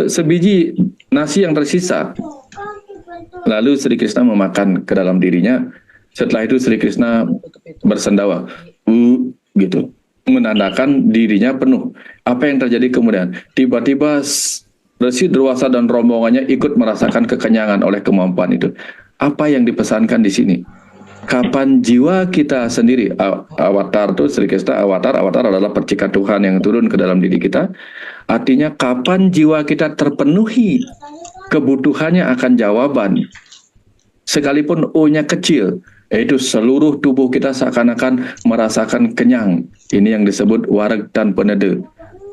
sebiji nasi yang tersisa. Lalu Sri Krishna memakan ke dalam dirinya. Setelah itu Sri Krishna bersendawa, gitu, menandakan dirinya penuh. Apa yang terjadi kemudian? Tiba-tiba Resi Durwasa dan rombongannya ikut merasakan kekenyangan oleh kemampuan itu. Apa yang dipesankan di sini? Kapan jiwa kita sendiri, avatar itu Sri Krishna, avatar adalah percikan Tuhan yang turun ke dalam diri kita. Artinya kapan jiwa kita terpenuhi, kebutuhannya akan jawaban. Sekalipun O-nya kecil, yaitu seluruh tubuh kita seakan-akan merasakan kenyang. Ini yang disebut wareg dan penede.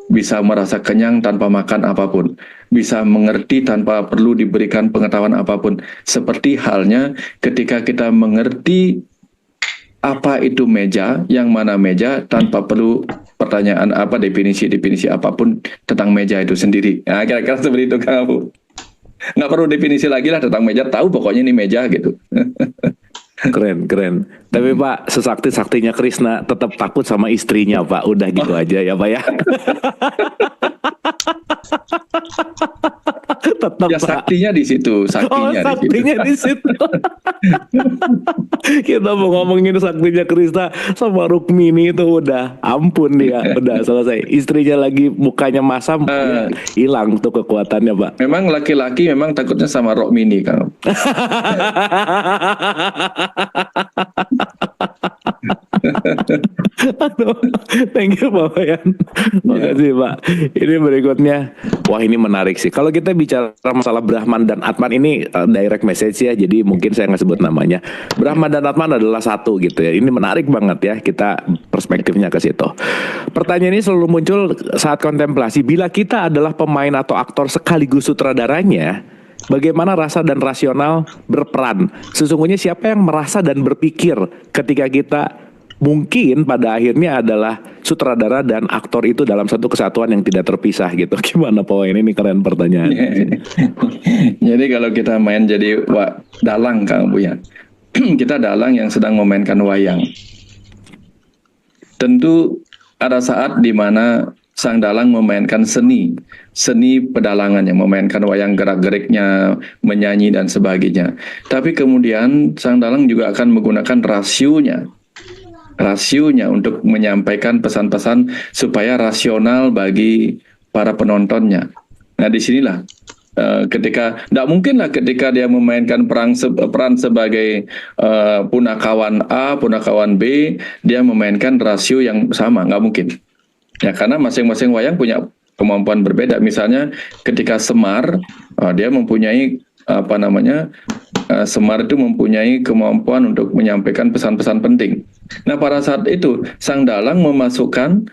Bisa merasa kenyang tanpa makan apapun, bisa mengerti tanpa perlu diberikan pengetahuan apapun. Seperti halnya ketika kita mengerti apa itu meja, yang mana meja, tanpa perlu pertanyaan apa definisi apapun tentang meja itu sendiri. Nah, kira-kira seperti itu Kang Abu. Nggak perlu definisi lagi lah tentang meja, tahu pokoknya ini meja gitu. Keren. Tapi Pak, sesakti-saktinya Krishna tetap takut sama istrinya Pak. Udah gitu aja ya Pak ya. Tetap Ya saktinya di situ, saktinya di situ. Kita mau ngomongin saktinya Krishna sama Rukmini itu udah ampun dia, udah selesai. Istrinya lagi mukanya masam, hilang tuh kekuatannya Pak. Memang laki-laki memang takutnya sama Rukmini Kang. Aduh, thank you Pak Wayan. Makasih Pak. Ini berikutnya, wah ini menarik sih. Kalau kita bicara masalah Brahman dan Atman ini direct message ya, jadi mungkin saya nggak sebut namanya. Brahman dan Atman adalah satu gitu ya. Ini menarik banget ya, kita perspektifnya ke situ. Pertanyaan ini selalu muncul saat kontemplasi. Bila kita adalah pemain atau aktor sekaligus sutradaranya, bagaimana rasa dan rasional berperan? Sesungguhnya siapa yang merasa dan berpikir ketika kita mungkin pada akhirnya adalah sutradara dan aktor itu dalam satu kesatuan yang tidak terpisah gitu. Gimana Pak Wayan? Ini keren pertanyaan. Jadi kalau kita main jadi dalang Kang Bu ya, kita dalang yang sedang memainkan wayang. Tentu ada saat di mana sang dalang memainkan seni pedalangan, yang memainkan wayang, gerak-geriknya, menyanyi dan sebagainya. Tapi kemudian sang dalang juga akan menggunakan rasionya untuk menyampaikan pesan-pesan supaya rasional bagi para penontonnya. Nah disinilah ketika tidak mungkinlah ketika dia memainkan peran sebagai punakawan A, punakawan B, dia memainkan rasio yang sama, nggak mungkin. Ya karena masing-masing wayang punya kemampuan berbeda. Misalnya ketika Semar, dia mempunyai Semar itu mempunyai kemampuan untuk menyampaikan pesan-pesan penting. Nah pada saat itu sang dalang memasukkan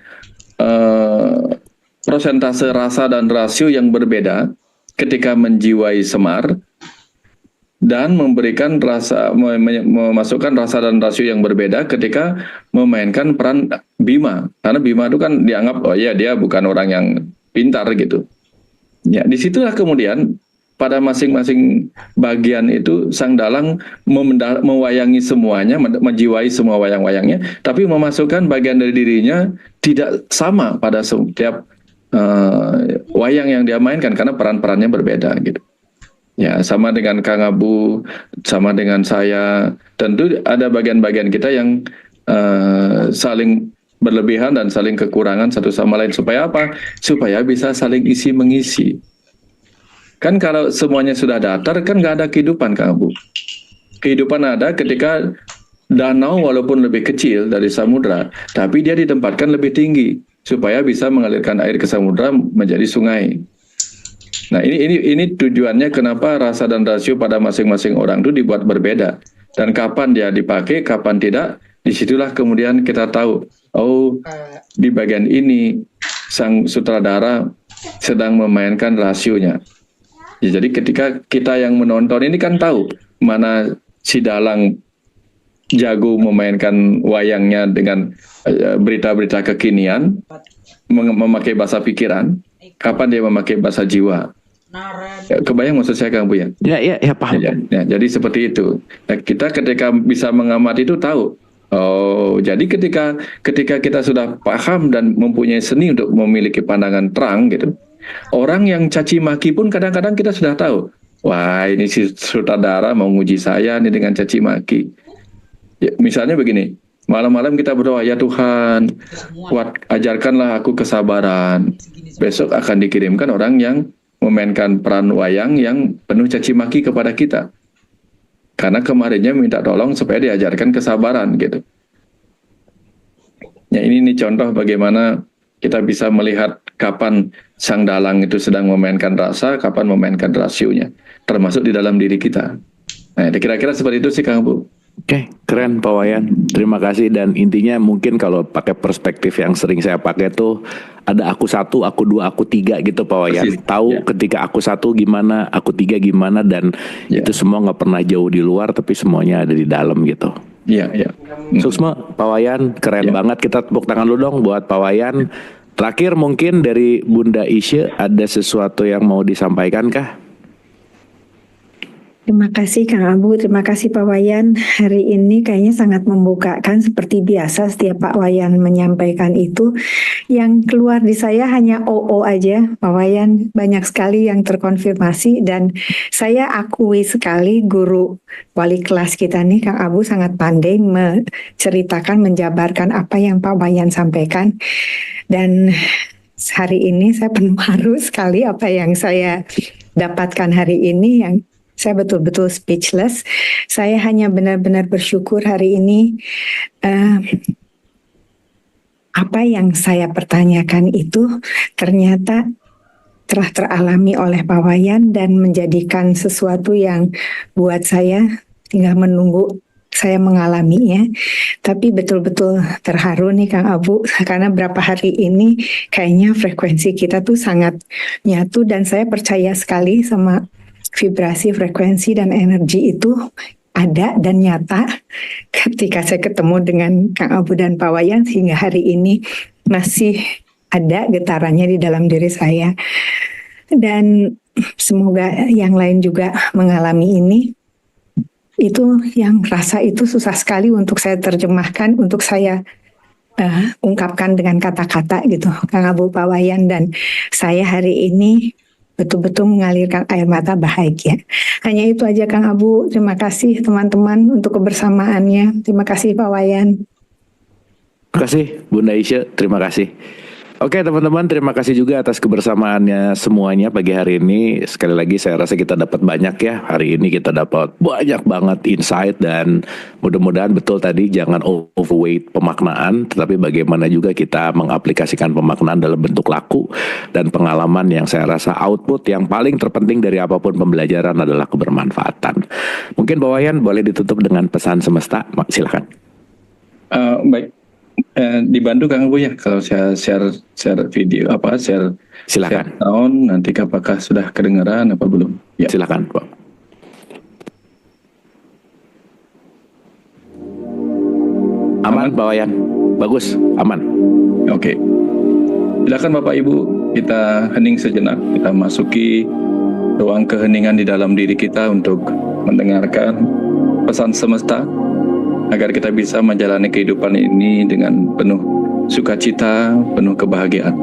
persentase rasa dan rasio yang berbeda ketika menjiwai Semar, dan memberikan memasukkan rasa dan rasio yang berbeda ketika memainkan peran Bima. Karena Bima itu kan dianggap dia bukan orang yang pintar gitu. Ya disitulah kemudian pada masing-masing bagian itu sang dalang mewayangi semuanya, menjiwai semua wayang-wayangnya, tapi memasukkan bagian dari dirinya tidak sama pada setiap wayang yang dia mainkan karena peran-perannya berbeda gitu. Ya sama dengan Kang Abu, sama dengan saya, tentu ada bagian-bagian kita yang saling berlebihan dan saling kekurangan satu sama lain. Supaya apa? Supaya bisa saling isi mengisi. Kan kalau semuanya sudah datar kan nggak ada kehidupan Kang Abu. Kehidupan ada ketika danau walaupun lebih kecil dari samudra, tapi dia ditempatkan lebih tinggi supaya bisa mengalirkan air ke samudra menjadi sungai. Nah ini tujuannya kenapa rasa dan rasio pada masing-masing orang itu dibuat berbeda, dan kapan dia dipakai, kapan tidak. Disitulah kemudian kita tahu, di bagian ini sang sutradara sedang memainkan rasionya. Ya, jadi ketika kita yang menonton ini kan tahu mana si dalang jago memainkan wayangnya dengan berita-berita kekinian, memakai bahasa pikiran, kapan dia memakai bahasa jiwa. Ya, kebayang maksud saya Kang Bu ya? Ya paham. Ya, jadi seperti itu. Nah, kita ketika bisa mengamati itu tahu, Oh, jadi ketika kita sudah paham dan mempunyai seni untuk memiliki pandangan terang gitu, orang yang caci maki pun kadang-kadang kita sudah tahu, wah ini si sutradara mau nguji saya nih dengan caci maki. Ya, misalnya begini, malam-malam kita berdoa, ya Tuhan, ajarkanlah aku kesabaran. Besok akan dikirimkan orang yang memainkan peran wayang yang penuh caci maki kepada kita. Karena kemarinnya minta tolong supaya diajarkan kesabaran gitu. Ya ini contoh bagaimana kita bisa melihat kapan sang dalang itu sedang memainkan rasa, kapan memainkan rasionya, termasuk di dalam diri kita. Nah, kira-kira seperti itu sih Kang Bu. Oke, keren Pak Wayan. Terima kasih, dan intinya mungkin kalau pakai perspektif yang sering saya pakai tuh ada aku 1, aku 2, aku 3 gitu Pak Wayan. Tahu ketika aku 1 gimana, aku 3 gimana, dan itu semua nggak pernah jauh di luar, tapi semuanya ada di dalam gitu. Iya. Suksma, Pak Wayan, keren banget. Kita tepuk tangan dulu dong buat Pak Wayan. Terakhir mungkin dari Bunda Isya, ada sesuatu yang mau disampaikan kah? Terima kasih Kang Abu, terima kasih Pak Wayan. Hari ini kayaknya sangat membukakan, seperti biasa setiap Pak Wayan menyampaikan itu. Yang keluar di saya hanya OO aja, Pak Wayan. Banyak sekali yang terkonfirmasi, dan saya akui sekali guru wali kelas kita nih, Kang Abu, sangat pandai menceritakan, menjabarkan apa yang Pak Wayan sampaikan. Dan hari ini saya penuh haru sekali apa yang saya dapatkan hari ini, yang saya betul-betul speechless. Saya hanya benar-benar bersyukur hari ini apa yang saya pertanyakan itu ternyata telah teralami oleh Pak Wayan dan menjadikan sesuatu yang buat saya tinggal menunggu saya mengalaminya. Tapi betul-betul terharu nih Kang Abu, karena berapa hari ini kayaknya frekuensi kita tuh sangat nyatu, dan saya percaya sekali sama vibrasi, frekuensi, dan energi itu ada dan nyata ketika saya ketemu dengan Kang Abu dan Pak Wayan, sehingga hari ini masih ada getarannya di dalam diri saya. Dan semoga yang lain juga mengalami ini. Itu yang rasa itu susah sekali untuk saya terjemahkan, untuk saya ungkapkan dengan kata-kata gitu, Kang Abu, Pak Wayan. Dan saya hari ini betul-betul mengalirkan air mata bahagia. Hanya itu aja Kang Abu. Terima kasih teman-teman untuk kebersamaannya. Terima kasih Pak Wayan. Terima kasih Bunda Isya, terima kasih. Oke teman-teman, terima kasih juga atas kebersamaannya semuanya pagi hari ini. Sekali lagi saya rasa kita dapat banyak ya. Hari ini kita dapat banyak banget insight, dan mudah-mudahan betul tadi, jangan overweight pemaknaan, tetapi bagaimana juga kita mengaplikasikan pemaknaan dalam bentuk laku dan pengalaman, yang saya rasa output yang paling terpenting dari apapun pembelajaran adalah kebermanfaatan. Mungkin Pak Wayan boleh ditutup dengan pesan semesta, silakan. Baik. Dibantu Kang Bu ya kalau saya share video share silakan sound, nanti apakah sudah kedengaran apa belum ya. Silakan Pak. Aman Pak Wayan, bagus, aman. Oke. Silakan Bapak Ibu, kita hening sejenak, kita masuki ruang keheningan di dalam diri kita untuk mendengarkan pesan semesta, agar kita bisa menjalani kehidupan ini dengan penuh sukacita, penuh kebahagiaan.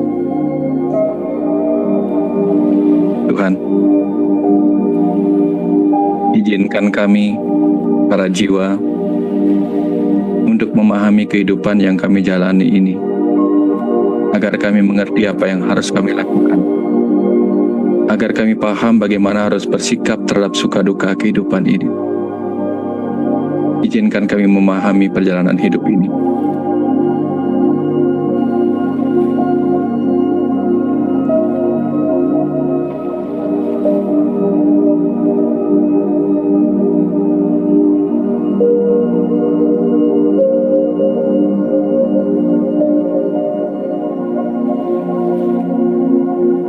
Tuhan, izinkan kami, para jiwa, untuk memahami kehidupan yang kami jalani ini, agar kami mengerti apa yang harus kami lakukan, agar kami paham bagaimana harus bersikap terhadap suka duka kehidupan ini. Izinkan kami memahami perjalanan hidup ini.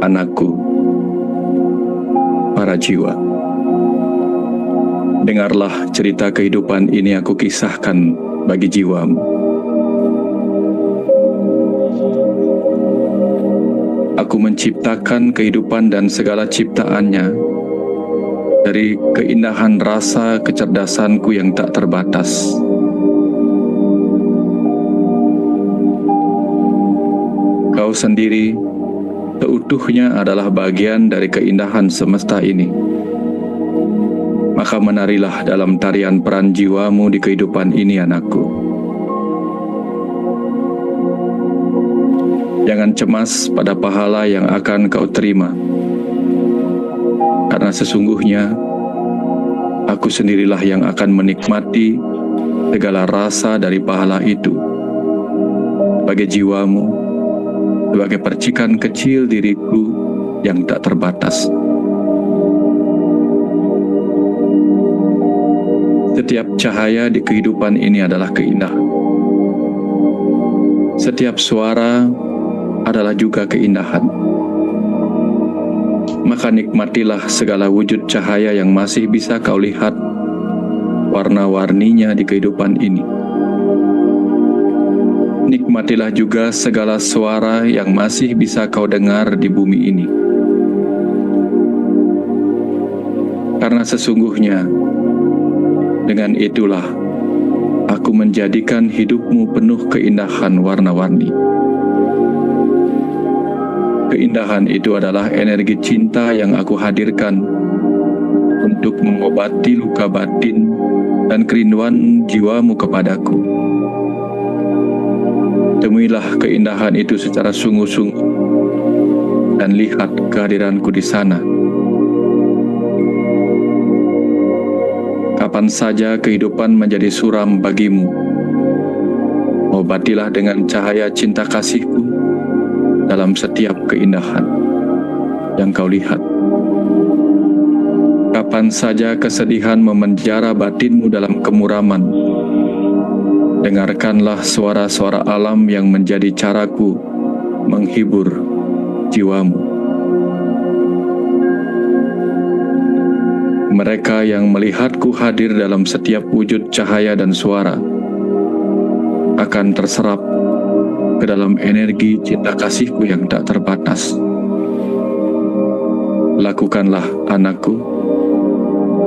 Anakku, para jiwa, dengarlah cerita kehidupan ini aku kisahkan bagi jiwamu. Aku menciptakan kehidupan dan segala ciptaannya dari keindahan rasa kecerdasanku yang tak terbatas. Engkau sendiri seutuhnya adalah bagian dari keindahan semesta ini. Maka menarilah dalam tarian peran jiwamu di kehidupan ini, anakku. Jangan cemas pada pahala yang akan kau terima, karena sesungguhnya aku sendirilah yang akan menikmati segala rasa dari pahala itu sebagai jiwamu, sebagai percikan kecil diriku yang tak terbatas. Setiap cahaya di kehidupan ini adalah keindahan. Setiap suara adalah juga keindahan. Maka nikmatilah segala wujud cahaya yang masih bisa kau lihat warna-warninya di kehidupan ini. Nikmatilah juga segala suara yang masih bisa kau dengar di bumi ini. Karena sesungguhnya dengan itulah aku menjadikan hidupmu penuh keindahan warna-warni. Keindahan itu adalah energi cinta yang aku hadirkan untuk mengobati luka batin dan kerinduan jiwamu kepadaku. Temuilah keindahan itu secara sungguh-sungguh dan lihat kehadiranku di sana. Kapan saja kehidupan menjadi suram bagimu, obatilah dengan cahaya cinta kasihku dalam setiap keindahan yang kau lihat. Kapan saja kesedihan memenjara batinmu dalam kemuraman, dengarkanlah suara-suara alam yang menjadi caraku menghibur jiwamu. Mereka yang melihatku hadir dalam setiap wujud cahaya dan suara akan terserap ke dalam energi cinta kasihku yang tak terbatas. Lakukanlah, anakku.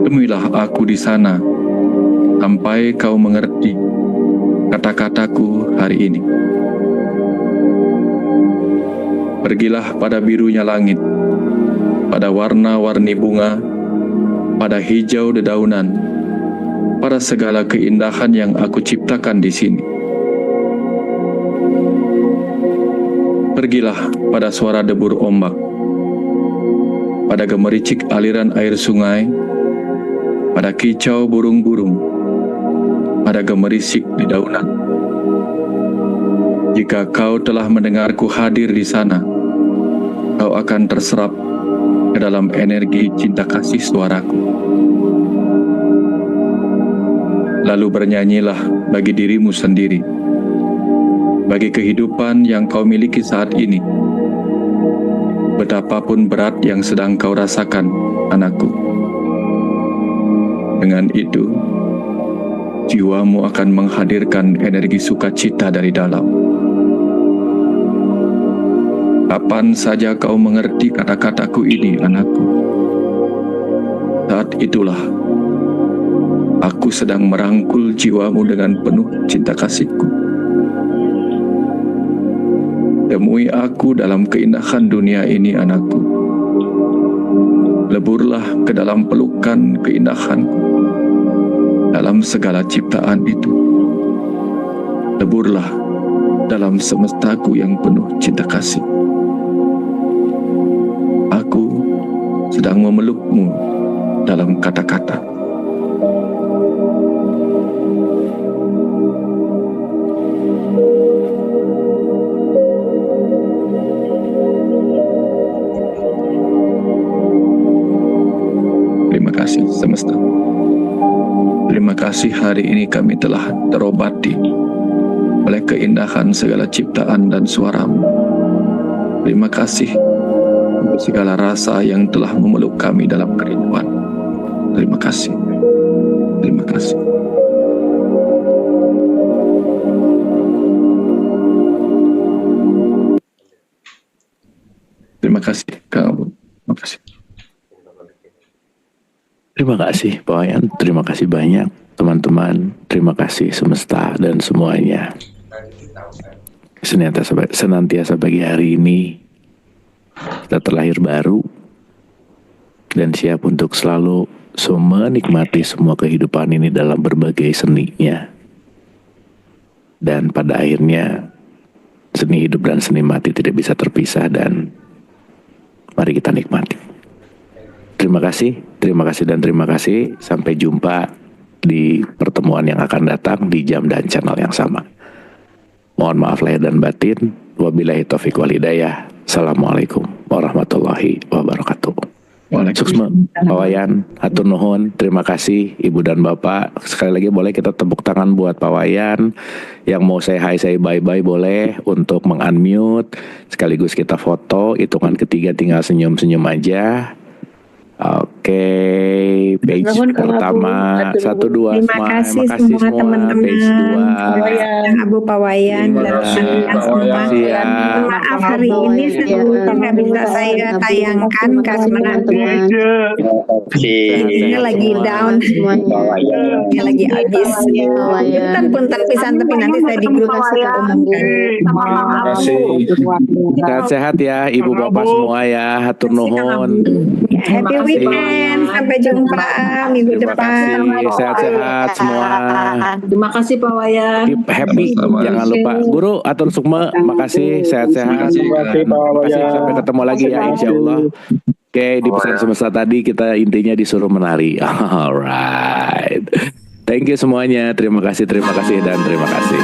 Temuilah aku di sana sampai kau mengerti kata-kataku hari ini. Pergilah pada birunya langit, pada warna-warni bunga, pada hijau dedaunan, pada segala keindahan yang aku ciptakan di sini. Pergilah pada suara debur ombak, pada gemericik aliran air sungai, pada kicau burung-burung, pada gemerisik dedaunan. Jika kau telah mendengarku hadir di sana, kau akan terserap ke dalam energi cinta kasih suaraku. Lalu bernyanyilah bagi dirimu sendiri, bagi kehidupan yang kau miliki saat ini. Betapapun berat yang sedang kau rasakan, anakku. Dengan itu, jiwamu akan menghadirkan energi sukacita dari dalam. Kapan saja kau mengerti kata-kataku ini, anakku, saat itulah aku sedang merangkul jiwamu dengan penuh cinta kasihku. Temui aku dalam keindahan dunia ini, anakku. Leburlah ke dalam pelukan keindahanku dalam segala ciptaan itu. Leburlah dalam semestaku yang penuh cinta kasih. Aku sedang memelukmu dalam kata-kata. Terima kasih semesta. Terima kasih hari ini kami telah terobati oleh keindahan segala ciptaan dan suaramu. Terima kasih untuk segala rasa yang telah memeluk kami dalam kerinduan. Terima kasih. Terima kasih. Terima kasih, Kang Abu. Terima kasih. Terima kasih Pak Wayan, terima kasih banyak teman-teman, terima kasih semesta dan semuanya. senantiasa bagi hari ini kita terlahir baru dan siap untuk selalu menikmati semua kehidupan ini dalam berbagai seninya. Dan pada akhirnya seni hidup dan seni mati tidak bisa terpisah, dan mari kita nikmati. Terima kasih dan terima kasih. Sampai jumpa di pertemuan yang akan datang di jam dan channel yang sama. Mohon maaf lahir dan batin. Wabillahi taufiq wal hidayah. Assalamualaikum warahmatullahi wabarakatuh. Suksma, Pak Wayan, hatur nuhun, terima kasih Ibu dan Bapak. Sekali lagi boleh kita tepuk tangan buat Pak Wayan. Yang mau say hi, say bye-bye boleh untuk meng-unmute. Sekaligus kita foto, hitungan ketiga tinggal senyum-senyum aja. Oke, page pertama 1, 2, Terima kasih semua teman-teman. Page 2. Abu Pak Wayan dan semua. Maaf hari ini nggak bisa saya tayangkan karena ini lagi down, ini lagi habis. Punten pisan, tapi nanti saya di grup umumkan. Sehat-sehat ya Ibu Bapak semua ya, hatur nuhun. Happy weekend, sampai jumpa minggu depan. Sehat-sehat semua. Terima kasih Pak Wayan. Keep happy, jangan lupa. Guru Atur Sukma, makasih, sehat-sehat. Sampai ketemu lagi ya insya Allah. Oke, di pesan semesta tadi kita intinya disuruh menari. Alright. Thank you semuanya. Terima kasih dan terima kasih.